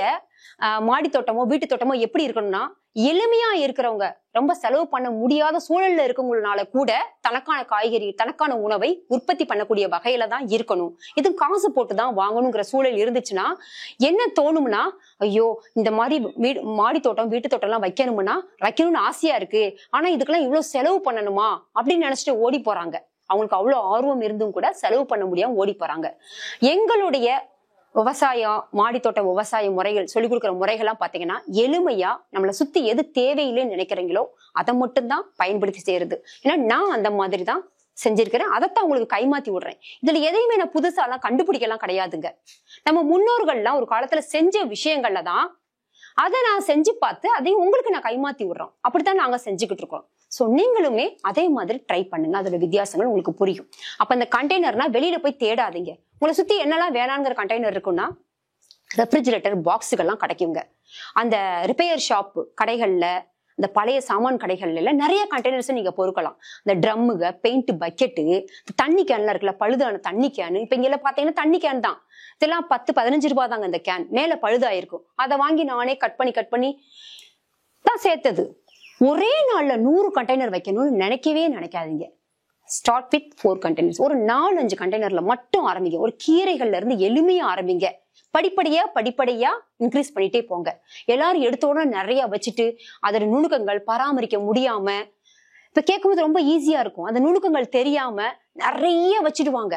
மாடி தோட்டமோ வீட்டு தோட்டமோ எப்படி இருக்கணும்னா, எளிமையா இருக்கிறவங்க, ரொம்ப செலவு பண்ண முடியாத சூழல்ல இருக்கவங்களால கூட தனக்கான காய்கறி தனக்கான உணவை உற்பத்தி பண்ணக்கூடிய வகையில தான் இருக்கணும். இது காசு போட்டுதான் வாங்கணுங்கிற சூழல் இருந்துச்சுன்னா என்ன தோணும்னா, ஐயோ இந்த மாதிரி மாடி தோட்டம் வீட்டு தோட்டம் எல்லாம் வைக்கணும்னு ஆசையா இருக்கு, ஆனா இதுக்கெல்லாம் இவ்வளவு செலவு பண்ணணுமா அப்படின்னு நினைச்சிட்டு ஓடி போறாங்க. அவங்களுக்கு அவ்வளவு ஆர்வம் இருந்தும் கூட செலவு பண்ண முடியாம ஓடி போறாங்க. எங்களுடைய விவசாயம் மாடித்தோட்ட விவசாய முறைகள் சொல்லிக் கொடுக்குற முறைகள்லாம் பாத்தீங்கன்னா எளிமையா நம்மளை சுத்தி எது தேவையில்லைன்னு நினைக்கிறீங்களோ அதை மட்டும்தான் பயன்படுத்தி செய்யறது. ஏன்னா நான் அந்த மாதிரி தான் செஞ்சிருக்கிறேன், அதைத்தான் உங்களுக்கு கைமாத்தி விடுறேன். இதுல எதையுமே நான் புதுசா எல்லாம் கண்டுபிடிக்கலாம் கிடையாதுங்க. நம்ம முன்னோர்கள்லாம் ஒரு காலத்துல செஞ்ச விஷயங்கள்ல தான் அதை நான் செஞ்சு பார்த்து அதையும் உங்களுக்கு நான் கைமாத்தி விடுறோம். அப்படித்தான் நாங்க செஞ்சுக்கிட்டு இருக்கோம். சோ நீங்களுமே அதே மாதிரி ட்ரை பண்ணுங்க, அதோட வித்தியாசங்கள் உங்களுக்கு புரியும். அப்ப இந்த கண்டெய்னர்னா வெளியில போய் தேடாதீங்க. உங்களை சுத்தி என்னெல்லாம் வேணாங்கிற கண்டெய்னர் இருக்குன்னா ரெஃப்ரிஜிரேட்டர் பாக்ஸுகள்லாம் கிடைக்குங்க. அந்த ரிப்பேர் ஷாப் கடைகள்ல, இந்த பழைய சாமான் கடைகள்ல நிறைய கண்டெய்னர்ஸ் நீங்க பொறுக்கலாம். இந்த ட்ரம்முக, பெயிண்ட் பக்கெட்டு, தண்ணி கேன்லாம் இருக்குல்ல, பழுதான தண்ணி கேனு. இப்ப இங்க பாத்தீங்கன்னா தண்ணி கேன் தான், இதெல்லாம் 10-15 ரூபாய் தாங்க இந்த கேன். மேல பழுதாயிருக்கும். அதை வாங்கி நானே கட் பண்ணி தான் சேர்த்தது. ஒரே நாள்ல 100 கண்டெய்னர் வைக்கணும்னு நினைக்காதீங்க. Start with 4 containers. ஒரு 4-5 கண்டெய்னர்ல மட்டும் ஆரம்பிங்க. ஒரு கீரைகள்ல இருந்து எளிமையா ஆரம்பிங்க. படிப்படியா இன்க்ரீஸ் பண்ணிட்டே போங்க. எல்லாரும் எடுத்தோட நிறைய வச்சுட்டு அதோட நுணுக்கங்கள் பராமரிக்க முடியாம, இப்ப கேட்கும்போது ரொம்ப ஈஸியா இருக்கும், அந்த நுணுக்கங்கள் தெரியாம நிறைய வச்சுடுவாங்க.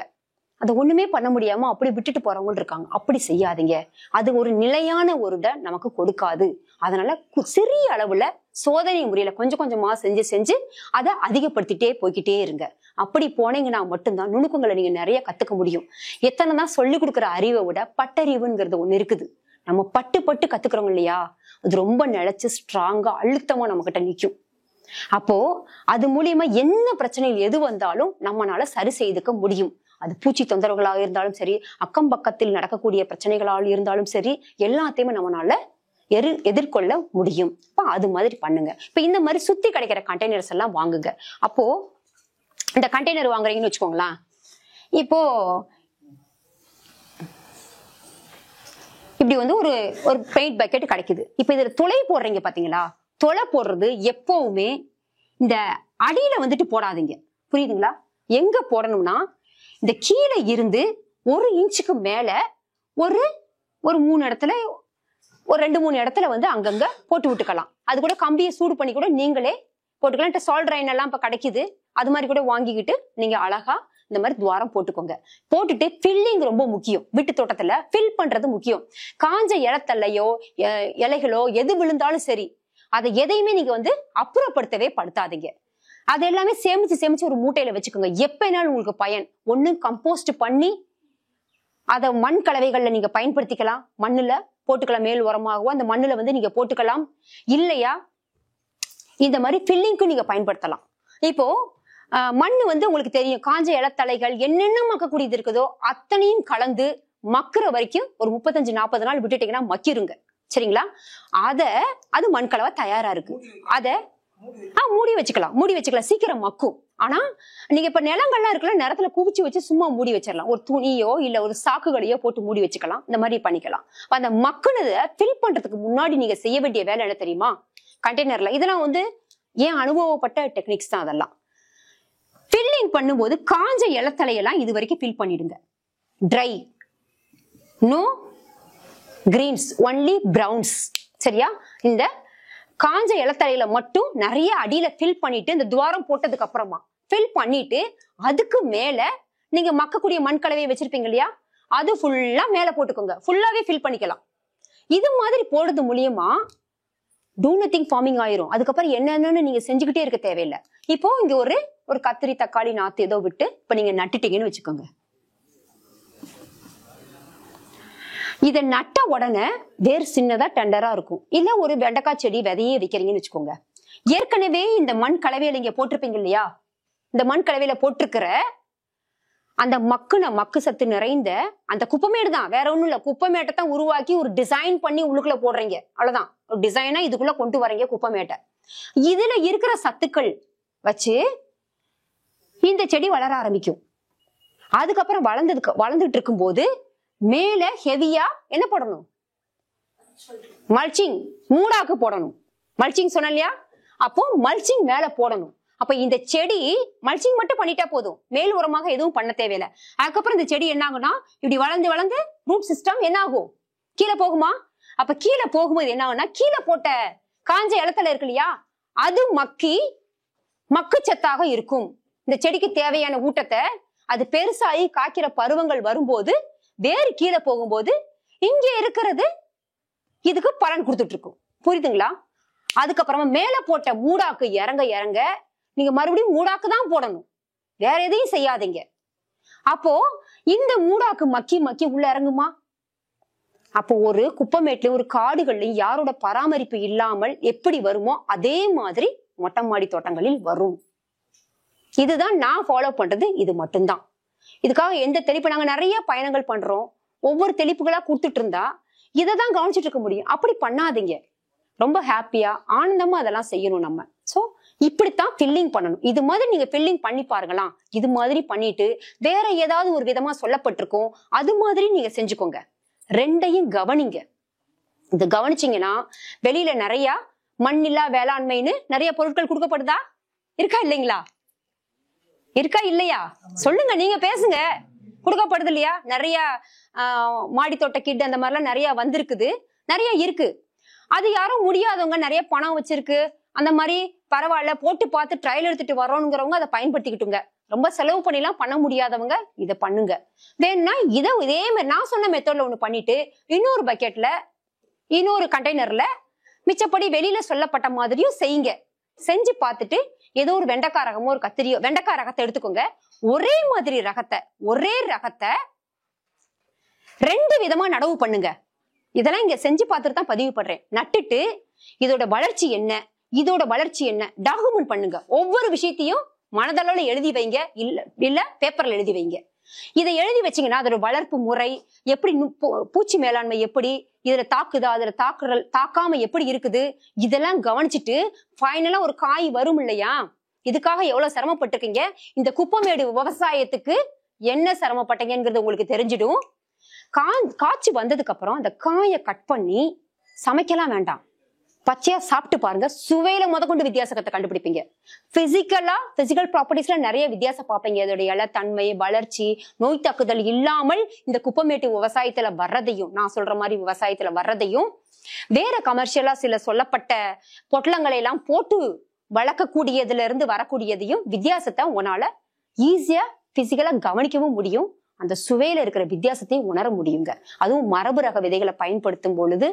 அதை ஒண்ணுமே பண்ண முடியாம அப்படி விட்டுட்டு போறவங்க இருக்காங்க. அப்படி செய்யாதீங்க. அது ஒரு நிலையான ஒரு நமக்கு கொடுக்காது. அதனால சிறிய அளவுல சோதனை முறையில கொஞ்சம் கொஞ்சமா செஞ்சு அதை அதிகப்படுத்திட்டே போய்கிட்டே இருங்க. அப்படி போனீங்கன்னா மட்டும்தான் நுணுக்கங்களை நீங்க நிறைய கத்துக்க முடியும். எத்தனை தான் சொல்லி கொடுக்குற அறிவை விட பட்டறிவுங்கிறது ஒண்ணு இருக்குது. நம்ம பட்டு கத்துக்கிறோம் இல்லையா, அது ரொம்ப நிலைச்சு ஸ்ட்ராங்கா அழுத்தமா நம்ம கிட்ட நிக்கும். அப்போ அது மூலியமா என்ன பிரச்சனைகள் எது வந்தாலும் நம்மளால சரி செய்துக்க முடியும். அது பூச்சி தொந்தரவுகளாக இருந்தாலும் சரி, அக்கம் பக்கத்தில் நடக்கக்கூடிய பிரச்சனைகளால் இருந்தாலும் சரி, எல்லாத்தையுமே நம்மளால எதிர்கொள்ள முடியும். இப்ப அது மாதிரி பண்ணுங்க. இப்ப இந்த மாதிரி சுத்தி கிடைக்கிற கண்டெய்னர்ஸ் எல்லாம் வாங்குங்க. அப்போ இந்த கண்டெய்னர் வாங்குறீங்கன்னு வச்சுக்கோங்களேன், இப்போ இப்படி வந்து ஒரு பெயிண்ட் பக்கெட் கிடைக்குது. இப்ப இதுல துளை போடுறீங்க பாத்தீங்களா, துளை போடுறது எப்பவுமே இந்த அடியில வந்துட்டு போடாதீங்க. புரியுதுங்களா? எங்க போடணும்னா இந்த கீழே இருந்து 1 இன்ச்சுக்கு மேல ஒரு 3 இடத்துல, ஒரு 2-3 இடத்துல வந்து அங்கங்க போட்டு விட்டுக்கலாம். அது கூட கம்பியை சூடு பண்ணி கூட நீங்களே போட்டுக்கலாம். சால்ட்ரைன் எல்லாம் இப்ப கிடைக்குது, அது மாதிரி கூட வாங்கிக்கிட்டு நீங்க அழகா இந்த மாதிரி துவாரம் போட்டுக்கோங்க. போட்டுட்டு ஃபில்லிங் ரொம்ப முக்கியம். வீட்டு தோட்டத்துல ஃபில் பண்றது முக்கியம். காஞ்ச இலத்தல்லையோ இலைகளோ எது விழுந்தாலும் சரி, அதை எதையுமே நீங்க வந்து அப்புறப்படுத்தவே படுத்தாதீங்க. அது எல்லாமே சேமிச்சு ஒரு மூட்டையில வச்சுக்கோங்க. எப்பனாலும் உங்களுக்கு பயன். ஒண்ணு கம்போஸ்ட் பண்ணி அத மண் கலவைகள்ல நீங்க பயன்படுத்திக்கலாம். மண்ணுல போட்டுக்கலாம், மேல் உரமாகவோ அந்த மண்ணுல வந்து நீங்க போட்டுக்கலாம். இல்லையா இந்த மாதிரி ஃபில்லிங்க்கும் நீங்க பயன்படுத்தலாம். இப்போ மண்ணு வந்து உங்களுக்கு தெரியும், காஞ்ச இலத்தலைகள் என்னென்ன மக்கக்கூடியது இருக்குதோ அத்தனையும் கலந்து மக்குற வரைக்கும் ஒரு 35-40 நாள் விட்டுட்டீங்கன்னா மக்கிருங்க. சரிங்களா? அது மண் கலவை தயாரா இருக்கு. அத மூடி வச்சுக்கலாம். சீக்கிரம் மக்கும். ஆனா நீங்க இப்ப நிலங்கள்லாம் இருக்குல்ல, நிலத்துல குவிச்சு வச்சு சும்மா மூடி வச்சிடலாம். ஒரு துணியோ இல்ல ஒரு சாக்குகளையோ போட்டு மூடி வச்சுக்கலாம். இந்த மாதிரி பண்ணிக்கலாம். அந்த மக்குனதை ஃபில் பண்றதுக்கு முன்னாடி நீங்க செய்ய வேண்டிய வேலை என்ன தெரியுமா? கண்டெய்னர்ல இதெல்லாம் வந்து ஏன் அனுபவப்பட்ட டெக்னிக்ஸ் தான். அதெல்லாம் ஃபில்லிங் பண்ணும்போது காஞ்ச இலத்தலையெல்லாம் இது வரைக்கும் ஃபில் பண்ணிடுங்க. Dry, no greens, only browns. சரியா? இந்த காஞ்ச இலத்தலையில மட்டும் நிறைய அடியில ஃபில் பண்ணிட்டு, இந்த துவாரம் போட்டதுக்கு அப்புறமா ஃபில் பண்ணிட்டு, அதுக்கு மேல நீங்க மக்கக்கூடிய மண் கலவையை வச்சிருப்பீங்க இல்லையா, அது ஃபுல்லா மேல போட்டுக்கோங்க. ஃபுல்லாவே ஃபில் பண்ணிக்கலாம். இது மாதிரி போடுறது மூலியமா டூ நத்திங் ஃபார்மிங் ஆயிரும். அதுக்கப்புறம் என்னன்னு நீங்க செஞ்சுக்கிட்டே இருக்க தேவையில்லை. இப்போ இங்க ஒரு கத்திரி தக்காளி நாத்து ஏதோ விட்டு இப்ப நீங்க நட்டுட்டீங்கன்னு வச்சுக்கோங்க. இதை நட்ட உடனே வேர் சின்னதா டெண்டரா இருக்கும். இல்ல ஒரு வெண்டைக்காய் செடி விதையே வைக்கிறீங்கன்னு வச்சுக்கோங்க. ஏற்கனவே இந்த மண் கலவையில இங்க போட்டிருப்பீங்க இல்லையா, இந்த மண் கலவையில போட்டிருக்கிற அந்த மக்கு சத்து நிறைந்த அந்த குப்பமேடு தான், வேற ஒண்ணும் இல்ல. குப்பமேட்டை தான் உருவாக்கி ஒரு டிசைன் பண்ணி உள்ளுக்குள்ள போடுறீங்க. அவ்வளவுதான். ஒரு டிசைனா இதுக்குள்ள கொண்டு வரீங்க குப்பமேட்டை. இதுல இருக்கிற சத்துக்கள் வச்சு இந்த செடி வளர ஆரம்பிக்கும். அதுக்கப்புறம் வளர்ந்துட்டு இருக்கும் போது மேல ஹெவியா என்ன போடணும்? மல்ச்சிங், மூடாக்கு போடணும். மல்ச்சிங் சொன்ன இல்லையா, அப்போ மல்ச்சிங் மேல போடணும். அப்ப இந்த செடி மல்ச்சிங் மட்டும் பண்ணிட்டா போதும், மேல் உரமாக எதுவும் பண்ண தேவையில்லை. அதுக்கப்புறம் இந்த செடி என்ன ஆகும்னா, இப்படி வளர்ந்து ரூட் சிஸ்டம் என்ன ஆகும்? கீழே போகுமா? அப்ப கீழே போகும்போது என்ன ஆகும்னா, கீழே போட்ட காஞ்ச இலத்தல இருக்கு இல்லையா, அது மக்கு சத்தாக இருக்கும். இந்த செடிக்கு தேவையான ஊட்டத்தை அது பெருசாகி காய்க்கிற பருவங்கள் வரும்போது வேறு கீழே போகும்போது இங்க இருக்கிறது இதுக்கு பலன் கொடுத்துட்டு இருக்கும். புரியுதுங்களா? அதுக்கப்புறமா மேல போட்ட மூடாக்கு இறங்க நீங்க மறுபடியும் மூடாக்கு தான் போடணும், வேற எதையும் செய்யாதீங்க. அப்போ இந்த மூடாக்கு மக்கி உள்ள இறங்குமா? அப்போ ஒரு குப்பமேட்லயும் ஒரு காடுகள்லயும் யாரோட பராமரிப்பு இல்லாமல் எப்படி வருமோ அதே மாதிரி மொட்டை மாடி தோட்டங்களில் வரும். இதுதான் நான் ஃபாலோ பண்றது. இது மட்டும்தான். இதுக்காக எந்த தெளிப்பு, நாங்க நிறைய பயணங்கள் பண்றோம், ஒவ்வொரு தெளிப்புகளா கொடுத்துட்டு இருந்தா இதைதான் கவனிச்சுட்டு இருக்க முடியும். அப்படி பண்ணாதீங்க. ரொம்ப ஹாப்பியா ஆனந்தமா அதெல்லாம் செய்யணும் நம்ம. சோ இப்படித்தான் ஃபில்லிங் பண்ணணும். இது மாதிரி நீங்க ஃபில்லிங் பண்ணி பாருங்களாம். இது மாதிரி பண்ணிட்டு வேற ஏதாவது ஒரு விதமா சொல்லப்பட்டிருக்கும், அது மாதிரி நீங்க செஞ்சுக்கோங்க. ரெண்டையும் கவனிங்க. இது கவனிச்சீங்கன்னா வெளியில நிறைய மண்ணில்லா வேளாண்மைன்னு நிறைய பொருட்கள் கொடுக்கப்படுதா, இருக்கா இல்லைங்களா? இருக்கா இல்லையா? சொல்லுங்க, நீங்க பேசுங்க. கொடுக்கப்படுது இல்லையா? நிறைய மாடி தோட்ட கிட் அந்த மாதிரிலாம் நிறைய வந்திருக்குது, நிறைய இருக்கு. அது யாரும் முடியாதவங்க, நிறைய பணம் வச்சிருக்கு, அந்த மாதிரி பரவாயில்ல போட்டு பார்த்து ட்ரையல் எடுத்துட்டு வரோங்கிறவங்க அதை பயன்படுத்திக்கிட்டுங்க. ரொம்ப செலவு பண்ணிலாம் பண்ண முடியாதவங்க இதை பண்ணுங்க. வேணும்னா இதே மாதிரி நான் சொன்ன மெத்தட்ல ஒண்ணு பண்ணிட்டு இன்னொரு பக்கெட்ல இன்னொரு கண்டெய்னர்ல மிச்சப்படி வெளியில சொல்லப்பட்ட மாதிரியும் செய்யுங்க. செஞ்சு பார்த்துட்டு ஏதோ ஒரு வெண்டைக்காய் ரகமோ ஒரு கத்திரியோ, வெண்டைக்காய் ரகத்தை எடுத்துக்கோங்க. ஒரே மாதிரி ஒரே ரகத்தை 2 விதமா நடவு பண்ணுங்க. இதெல்லாம் இங்க செஞ்சு பார்த்துட்டு தான் பதிவு பண்றேன். நட்டுட்டு இதோட வளர்ச்சி என்ன டாக்குமெண்ட் பண்ணுங்க. ஒவ்வொரு விஷயத்தையும் மனதளவுல எழுதி வைங்க, இல்ல பேப்பர்ல எழுதி வைங்க. இதை எழுதி வச்சீங்கன்னா அதோட வளர்ப்பு முறை எப்படி, பூச்சி மேலாண்மை எப்படி, இதுல தாக்குதா, அதுல தாக்காம எப்படி இருக்குது, இதெல்லாம் கவனிச்சுட்டு ஃபைனலா ஒரு காய் வரும் இல்லையா, இதுக்காக எவ்வளவு சிரமப்பட்டிருக்கீங்க, இந்த குப்பமேடு விவசாயத்துக்கு என்ன சிரமப்பட்டீங்கிறது உங்களுக்கு தெரிஞ்சிடும். காய்ச்சி வந்ததுக்கு அப்புறம் அந்த காயை கட் பண்ணி சமைக்கலாம் வேண்டாம், பச்சையா சாப்பிட்டு பாருங்க. சுவையில கொண்டு வித்தியாசத்தை கண்டுபிடிப்பீங்க. பிசிக்கல் ப்ராப்பர்ட்டிஸ்ல நிறைய வித்தியாசம் பார்ப்பீங்க. அதோடைய இலை தன்மை, வளர்ச்சி, நோய் தாக்குதல் இல்லாமல் இந்த குப்பமேட்டு விவசாயத்துல வர்றதையும், நான் சொல்ற மாதிரி விவசாயத்துல வர்றதையும், வேற கமர்ஷியலா சில சொல்லப்பட்ட பொட்டலங்களை எல்லாம் போட்டு வளர்க்கக்கூடியதுல இருந்து வரக்கூடியதையும் வித்தியாசத்தை உன்னால ஈஸியா பிசிக்கலா கவனிக்கவும் முடியும். அந்த சுவையில இருக்கிற வித்தியாசத்தையும் உணர முடியுங்க. அதுவும் மரபு ரக விதைகளை பயன்படுத்தும் பொழுது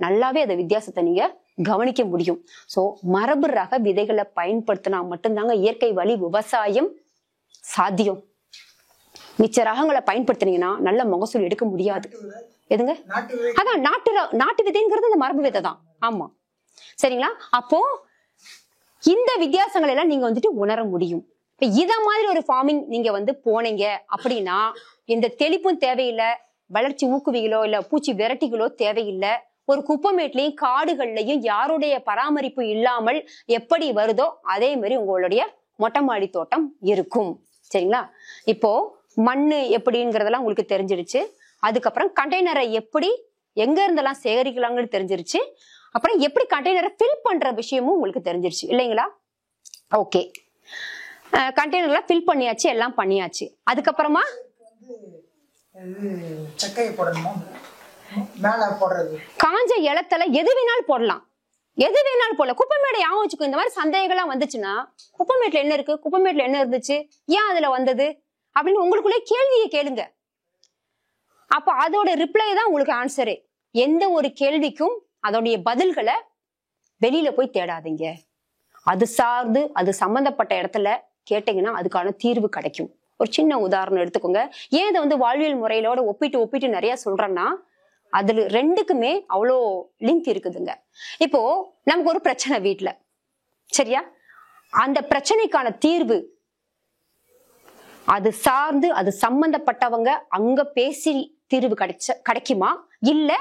நல்லாவே அந்த வித்தியாசத்தை நீங்க கவனிக்க முடியும். சோ மரபு ரக விதைகளை பயன்படுத்தினா மட்டும்தாங்க இயற்கை வழி விவசாயம் சாத்தியம். மிச்ச ரகங்களை பயன்படுத்தினீங்கன்னா நல்ல மகசூல் எடுக்க முடியாது. எதுங்க? அதான் நாட்டு விதைங்கிறது அந்த மரபு விதை தான். ஆமா, சரிங்களா? அப்போ இந்த வித்தியாசங்கள் எல்லாம் நீங்க உணர முடியும். இப்ப இத மாதிரி ஒரு ஃபார்மிங் நீங்க போனீங்க அப்படின்னா இந்த தெளிப்பும் தேவையில்லை, வளர்ச்சி ஊக்குவிகளோ இல்ல பூச்சி விரட்டிகளோ தேவையில்லை. ஒரு குப்பமேட்லயும் காடுகள்லயும் யாருடைய பராமரிப்பு இல்லாமல் எப்படி வருதோ அதே மாதிரி உங்களுடைய மொட்டை மாடி தோட்டம் இருக்கும். சரிங்களா? இப்போ மண்ணு எப்படிங்கிறதெல்லாம் உங்களுக்கு தெரிஞ்சிருச்சு. அதுக்கப்புறம் கண்டெய்னரை எப்படி எங்க இருந்தெல்லாம் சேகரிக்கலாம்னு தெரிஞ்சிருச்சு. அப்புறம் எப்படி கண்டெய்னரை ஃபில் பண்ற விஷயமும் உங்களுக்கு தெரிஞ்சிருச்சு இல்லைங்களா? ஓகே, கண்டெய்னர்ல ஃபில் பண்ணியாச்சு, எல்லாம் பண்ணியாச்சு. அதுக்கப்புறமா காஞ்ச இலத்தல எது வேணாலும் போடலாம், எது வேணாலும் போடலாம். குப்பமேடை யாவும் வச்சுக்கோ. இந்த மாதிரி சந்தேகம்லாம் வந்துச்சுன்னா குப்பமேட்ல என்ன இருக்கு, குப்பமேட்ல என்ன இருந்துச்சு, ஏன் அதுல வந்தது அப்படின்னு உங்களுக்குள்ளே கேள்வியை கேளுங்க. அப்ப அதோட ரிப்ளை தான் உங்களுக்கு ஆன்சரே. எந்த ஒரு கேள்விக்கும் அதோடைய பதில்களை வெளியில போய் தேடாதீங்க. அது சார்ந்து அது சம்பந்தப்பட்ட இடத்துல கேட்டீங்கன்னா அதுக்கான தீர்வு கிடைக்கும். ஒரு சின்ன உதாரணம் எடுத்துக்கோங்க. ஏன் இதை வாழ்வியல் முறையிலோட ஒப்பிட்டு நிறைய சொல்றேன்னா அதுல ரெண்டுக்குமே அவ்வளோ லிங்க் இருக்குதுங்க. இப்போ நமக்கு ஒரு பிரச்சனை வீட்டுல, சரியா? அந்த பிரச்சனைக்கான தீர்வு அது சார்ந்து அது சம்பந்தப்பட்டவங்க அங்க பேசி தீர்வு கிடைக்குமா, இல்ல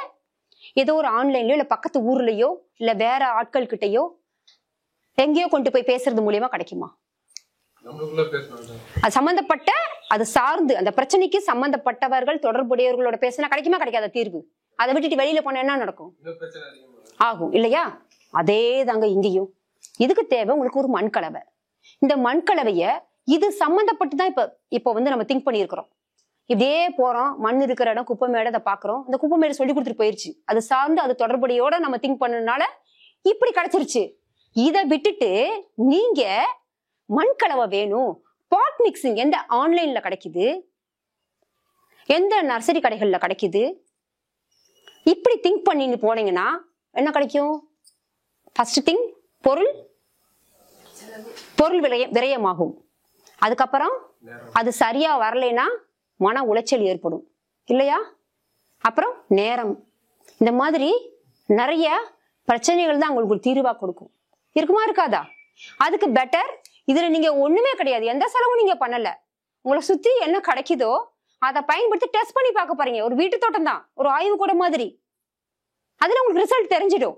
ஏதோ ஒரு ஆன்லைன்லயோ இல்ல பக்கத்து ஊர்லயோ இல்ல வேற ஆட்கள் கிட்டயோ எங்கேயோ கொண்டு போய் பேசுறது மூலியமா கிடைக்குமா? அது சம்பந்தப்பட்ட அது சார்ந்து அந்த பிரச்சனைக்கு சம்பந்தப்பட்டவர்கள் தொடர்புடையவர்களோட பேசினா கிடைக்குமா, கிடைக்காத தீர்வு? அதை விட்டுட்டு வெளியில போன என்ன நடக்கும்? ஆகும் இல்லையா? அதே தாங்க இங்கேயும். இதுக்கு தேவை உங்களுக்கு ஒரு மண்கலவை. இந்த மண்கலவைய இது சம்பந்தப்பட்டுதான் இப்போ நம்ம திங்க் பண்ணியிருக்கிறோம். இப்படியே போறோம், மண் இருக்கிற இடம் குப்பமேடு, அதை பாக்குறோம். இந்த குப்பமேடு சொல்லி கொடுத்துட்டு போயிருச்சு. அது சார்ந்து அது தொடர்புடையோட நம்ம திங்க் பண்ணதுனால இப்படி கிடைச்சிருச்சு. இதை விட்டுட்டு நீங்க மண்கலவை வேணும், பாட் மிக்சிங் எந்த ஆன்லைன்ல கிடைக்குது, எந்த நர்சரி கடைகள்ல கிடைக்குது, இப்படி திங்க் பண்ணிட்டு போனீங்கன்னா என்ன கிடைக்கும்? ஃபர்ஸ்ட் திங் பொருள் விரயமாகும். அதுக்கப்புறம் அது சரியா வரலைன்னா மன உளைச்சல் ஏற்படும் இல்லையா? அப்புறம் நேரம், இந்த மாதிரி நிறைய பிரச்சனைகள் தான் உங்களுக்கு தீர்வா கொடுக்கும். இருக்குமா இருக்காதா? அதுக்கு பெட்டர் இதுல நீங்க ஒண்ணுமே கிடையாது, எந்த செலவும் நீங்க பண்ணல. உங்களை சுத்தி என்ன கிடைக்குதோ அதை பயன்படுத்தி டெஸ்ட் பண்ணி பார்க்க போறீங்க. ஒரு வீட்டு தோட்டம் தான், ஒரு ஆய்வு கூட மாதிரி. அதுல உங்களுக்கு ரிசல்ட் தெரிஞ்சிடும்.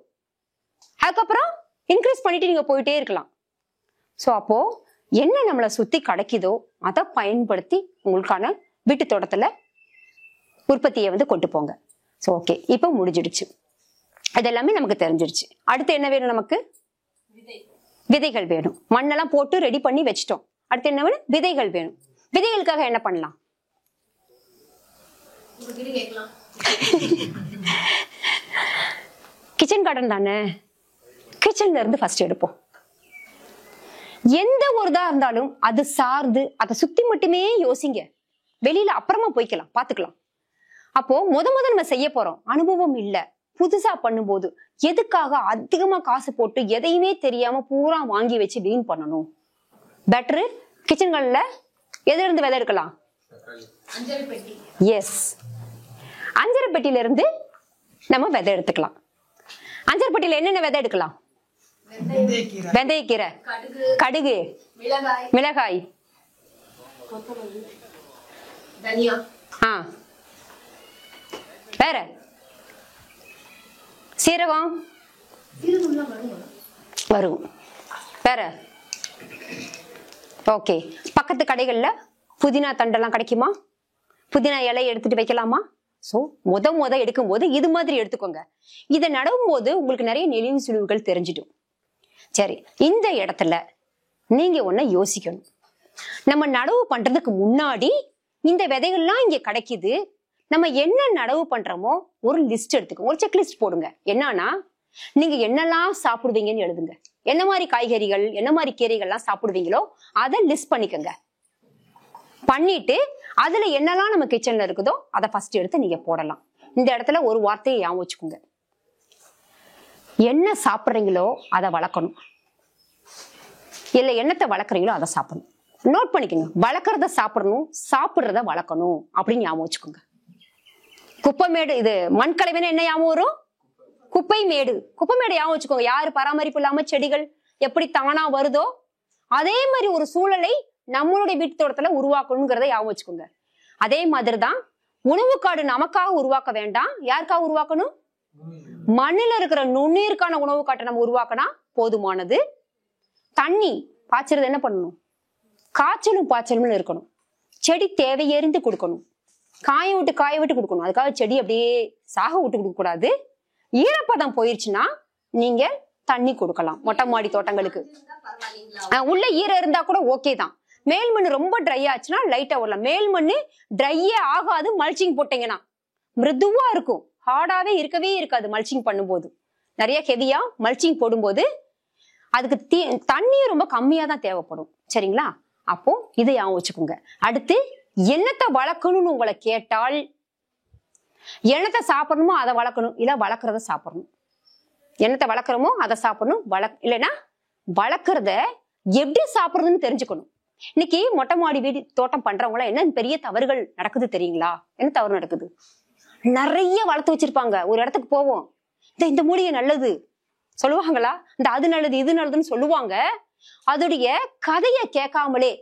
அதுக்கப்புறம் இன்க்ரீஸ் பண்ணிட்டு நீங்க போயிட்டே இருக்கலாம். சோ அப்போ என்ன நம்மளை சுத்தி கிடைக்குதோ அதை பயன்படுத்தி உங்களுக்கான வீட்டு தோட்டத்துல உற்பத்தியை கொண்டு போங்க. சோ ஓகே, இப்போ முடிஞ்சிடுச்சு. இதெல்லாமே நமக்கு தெரிஞ்சிடுச்சு. அடுத்து என்ன வேணும்? நமக்கு விதைகள் வேணும். மண்ணெல்லாம் போட்டு ரெடி பண்ணி வச்சிட்டோம். அடுத்து என்ன வேணும்? விதைகள் வேணும். விதைகளுக்காக என்ன பண்ணலாம்? கிச்சன் கார்டன் தானே, கிச்சன்ல இருந்து ஃபர்ஸ்ட் எடுப்போம். எந்த ஒரு இதா இருந்தாலும் அது சார்ந்து அதை சுத்தி மட்டுமே யோசிங்க. வெளியில அப்புறமா போய்க்கலாம், பாத்துக்கலாம். அப்போ முத நம்ம செய்ய போறோம், அனுபவம் இல்ல, புதுசா பண்ணும்போது எதுக்காக அதிகமா காசு போட்டு எதையுமே தெரியாம பூரா வாங்கி வச்சு வீண் பண்ணணும்? பெட்டரு கிச்சன்கள்ல எதுல இருந்து விதை எடுக்கலாம்? எஸ், அஞ்சரை பெட்டியில இருந்து நம்ம விதை எடுத்துக்கலாம். அஞ்சரை பெட்டியில என்னென்ன விதை எடுக்கலாம்? வெந்தயக்கீரை, கடுகு, மிளகாய், வேற சீரகம் வரும். வேற ஓகே. பக்கத்து கடைகள்ல புதினா தண்டெல்லாம் கிடைக்குமா? புதினா இலையை எடுத்துட்டு வைக்கலாமா? சோ முத எடுக்கும் போது இது மாதிரி எடுத்துக்கோங்க. இதை நடவும் போது உங்களுக்கு நிறைய நெளிவு சுழிவுகள் தெரிஞ்சிடும். சரி, இந்த இடத்துல நீங்க ஒன்ன யோசிக்கணும். நம்ம நடவு பண்றதுக்கு முன்னாடி இந்த விதைகள்லாம் இங்க கிடைக்குது, நம்ம என்ன நடவு பண்றோமோ ஒரு லிஸ்ட் எடுத்துக்கோங்க, ஒரு செக் லிஸ்ட் போடுங்க. என்னன்னா நீங்க என்னெல்லாம் சாப்பிடுவீங்கன்னு எழுதுங்க. என்ன மாதிரி காய்கறிகள், என்ன மாதிரி கீரைகள்லாம் சாப்பிடுவீங்களோ அதை லிஸ்ட் பண்ணிக்கோங்க. பண்ணிட்டு அதுல என்னெல்லாம் நம்ம கிச்சன்ல இருக்குதோ அதை ஃபர்ஸ்ட் எடுத்து நீங்க போடலாம். இந்த இடத்துல ஒரு வார்த்தையை ஞாபகம் வச்சுக்கோங்க, என்ன சாப்பிட்றீங்களோ அதை வளர்க்கணும், இல்ல என்னத்தை வளர்க்குறீங்களோ அதை சாப்பிடணும். நோட் பண்ணிக்கோங்க, வளர்க்கறத சாப்பிடணும், சாப்பிடுறத வளர்க்கணும் அப்படின்னு ஞாபகம் வச்சுக்கோங்க. குப்பைமேடு, இது மண்கலவைன்னா என்ன ஞாபகம் வரும்? குப்பை மேடு. குப்பை மேடு ஞாபகம் வச்சுக்கோங்க. யாரு பராமரிப்பு இல்லாம செடிகள் எப்படி தானா வருதோ அதே மாதிரி ஒரு சூழலை நம்மளுடைய வீட்டு தோட்டத்துல உருவாக்கணுங்கிறத ஞாபகம் வச்சுக்கோங்க. அதே மாதிரிதான் உணவு காடு நமக்காக உருவாக்க வேண்டாம், யாருக்காக உருவாக்கணும்? மண்ணில் இருக்கிற நுண்ணீருக்கான உணவு காட்டை நம்ம உருவாக்கினா போதுமானது. தண்ணி பாய்ச்சறது என்ன பண்ணணும்? காய்ச்சலும் பாய்ச்சலும் இருக்கணும். செடி தேவையறிந்து கொடுக்கணும், காய விட்டு கொடுக்கணும். அதுக்காக செடி அப்படியே சாக விட்டு கொடுக்க கூடாது. ஈரப்பதம் போயிருச்சுன்னா நீங்க தண்ணி கொடுக்கலாம். மொட்டை மாடி தோட்டங்களுக்கு உள்ள ஈரம் இருந்தா கூட ஓகே தான். மேல் மண்ணு ரொம்ப ட்ரை ஆச்சுன்னா லைட்டா வரலாம். மேல் மண்ணு ட்ரையே ஆகாது மல்ச்சிங் போட்டீங்கன்னா, மிருதுவா இருக்கும், ஹார்டாவே இருக்கவே இருக்காது. மல்ச்சிங் பண்ணும்போது நிறைய ஹெவியா மல்ச்சிங் போடும்போது அதுக்கு தண்ணி ரொம்ப கம்மியா தான் தேவைப்படும். சரிங்களா? அப்போ இதை ஞாபகம் வச்சுக்கோங்க. அடுத்து என்னத்தை வளர்க்கணும்னு உங்களை கேட்டால், என்னத்தை சாப்பிடணுமோ அதை வளர்க்கணும், இல்ல வளர்க்கறத சாப்பிடணும். என்னத்தை வளர்க்குறோமோ அதை சாப்பிடணும், இல்லைன்னா வளர்க்கறத எப்படி சாப்பிடுறதுன்னு தெரிஞ்சுக்கணும். இன்னைக்கு மொட்டை மாடி வீடு தோட்டம் பண்றவங்கள என்ன பெரிய தவறுகள் நடக்குது தெரியுங்களா? என்ன தவறு நடக்குது? நிறைய வளர்த்து வச்சிருப்பாங்க. ஒரு இடத்துக்கு போவோம், இந்த மூலிகை நல்லது சொல்லுவாங்களா, இந்த அது நல்லது இது நல்லதுன்னு சொல்லுவாங்க. அதோடைய கதையை கேட்காமலே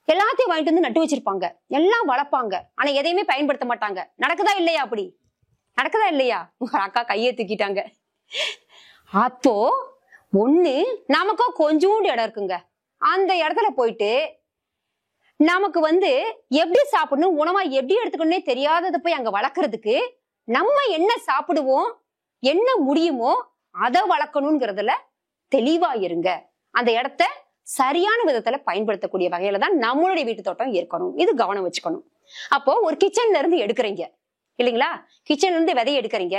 எல்லாத்தையும் வாங்கிட்டு வந்து நட்டு வச்சிருப்பாங்க, எல்லாம் வளர்ப்பாங்க, ஆனா எதையுமே பயன்படுத்த மாட்டாங்க. நடக்குதா இல்லையா? அப்படி நடக்குதா இல்லையா? உங்க அக்கா கையை தூக்கிட்டாங்க. அப்போ ஒண்ணு நமக்கோ கொஞ்சோண்டு இடம் இருக்குங்க, அந்த இடத்துல போயிட்டு நமக்கு எப்படி சாப்பிடணும், உணவா எப்படி எடுத்துக்கணும்னே தெரியாததை போய் அங்க வளர்க்கறதுக்கு நம்ம என்ன சாப்பிடுவோம், என்ன முடியுமோ அதை வளர்க்கணுங்கிறதுல தெளிவா இருங்க. அந்த இடத்த சரியான விதத்துல பயன்படுத்தக்கூடிய வகையில தான் நம்மளுடைய வீட்டு தோட்டம் இருக்கணும். இது கவனம் வச்சுக்கணும். அப்போ ஒரு கிச்சன்ல இருந்து எடுக்கிறீங்க இல்லைங்களா? கிச்சன்ல இருந்து விதைய எடுக்கிறீங்க,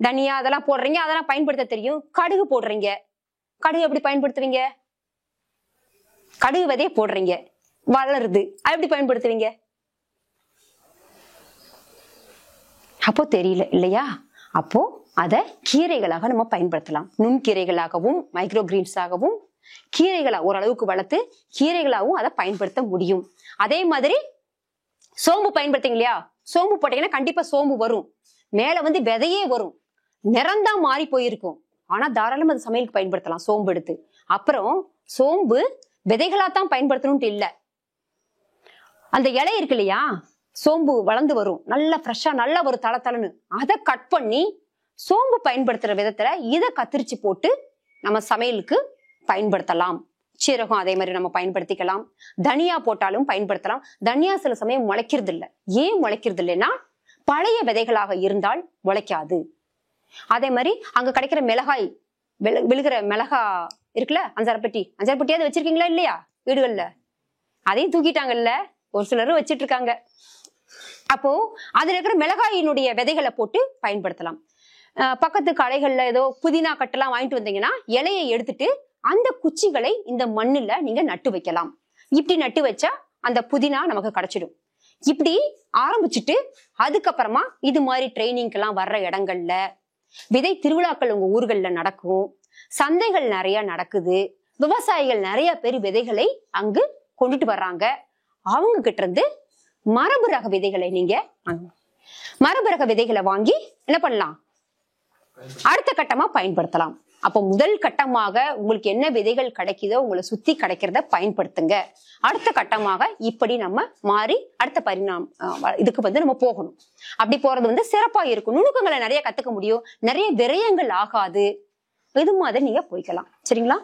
தனியா அதெல்லாம் போடுறீங்க, அதெல்லாம் பயன்படுத்த தெரியும். கடுகு போடுறீங்க, கடுகு எப்படி பயன்படுத்துவீங்க? கடுகு விதைய போடுறீங்க, வளருது, அது எப்படி பயன்படுத்துவீங்க? அப்போ தெரியல இல்லையா? அப்போ அதை கீரைகளாக நம்ம பயன்படுத்தலாம். நுண்கீரைகளாகவும் மைக்ரோ கிரீன்ஸாகவும் கீரைகளா ஓரளவுக்கு வளர்த்து கீரைகளாகவும் அதை பயன்படுத்த முடியும். அதே மாதிரி சோம்பு பயன்படுத்தீங்க இல்லையா? சோம்பு போட்டீங்கன்னா கண்டிப்பா சோம்பு வரும், மேல விதையே வரும், நிறம்தான் மாறி போயிருக்கும், ஆனா தாராளமா அது சமையலுக்கு பயன்படுத்தலாம் சோம்பு எடுத்து. அப்புறம் சோம்பு விதைகளாத்தான் பயன்படுத்தணும்ட்டு இல்ல, அந்த இலை இருக்கு இல்லையா, சோம்பு வளர்ந்து வரும், நல்லா ஃப்ரெஷ்ஷா நல்லா ஒரு தளன்னு, அதை கட் பண்ணி சோம்பு பயன்படுத்துற விதத்துல இதை கத்திரிச்சு போட்டு நம்ம சமையலுக்கு பயன்படுத்தலாம். சீரகம் அதே மாதிரி நம்ம பயன்படுத்திக்கலாம். தனியா போட்டாலும் பயன்படுத்தலாம். தனியா சில சமயம் முளைக்கிறது இல்லை. ஏன் முளைக்கிறது இல்லைன்னா பழைய விதைகளாக இருந்தால் முளைக்காது. அதே மாதிரி அங்க கிடைக்கிற மிளகாய், விழுகிற மிளகா இருக்குல்ல, அஞ்சாறு பெட்டியாவது வச்சிருக்கீங்களா இல்லையா? வீடுகள்ல? அதையும் தூக்கிட்டாங்கல்ல, ஒரு சிலரும் வச்சிட்டு இருக்காங்க. அப்போ அதுல இருக்கிற மிளகாயினுடைய விதைகளை போட்டு பயன்படுத்தலாம். பக்கத்து கடைகள்ல ஏதோ புதினா கட்டெல்லாம் வாங்கிட்டு வந்தீங்கன்னா இலையை எடுத்துட்டு அந்த குச்சிகளை இந்த மண்ணுல நீங்க நட்டு வைக்கலாம். இப்படி நட்டு வச்சா அந்த புதினா நமக்கு கிடைச்சிடும். இப்படி ஆரம்பிச்சுட்டு அதுக்கப்புறமா இது மாதிரி ட்ரைனிங்க்கு எல்லாம் வர்ற இடங்கள்ல விதை திருவிழாக்கள் உங்க ஊர்கள்ல நடக்கும், சந்தைகள் நிறைய நடக்குது, விவசாயிகள் நிறைய பேர் விதைகளை அங்கு கொண்டுட்டு வர்றாங்க. அவங்க கிட்ட இருந்து மரபு ரக விதைகளை நீங்க மரபு ரக விதைகளை வாங்கி என்ன பண்ணலாம், அடுத்த கட்டமா பயன்படுத்தலாம். அப்போ முதல் கட்டமாக உங்களுக்கு என்ன விதைகள் கிடைக்குதோ உங்களை சுத்தி கிடைக்கிறத பயன்படுத்துங்க. அடுத்த கட்டமாக இப்படி நம்ம மாறி அடுத்த இதுக்கு நம்ம போகணும். அப்படி போறது சிறப்பா இருக்கும். நுணுக்கங்களை நிறைய கத்துக்க முடியும், நிறைய விரயங்கள் ஆகாது. இது மாதிரி நீங்க போய்க்கலாம். சரிங்களா?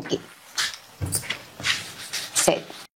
ஓகே.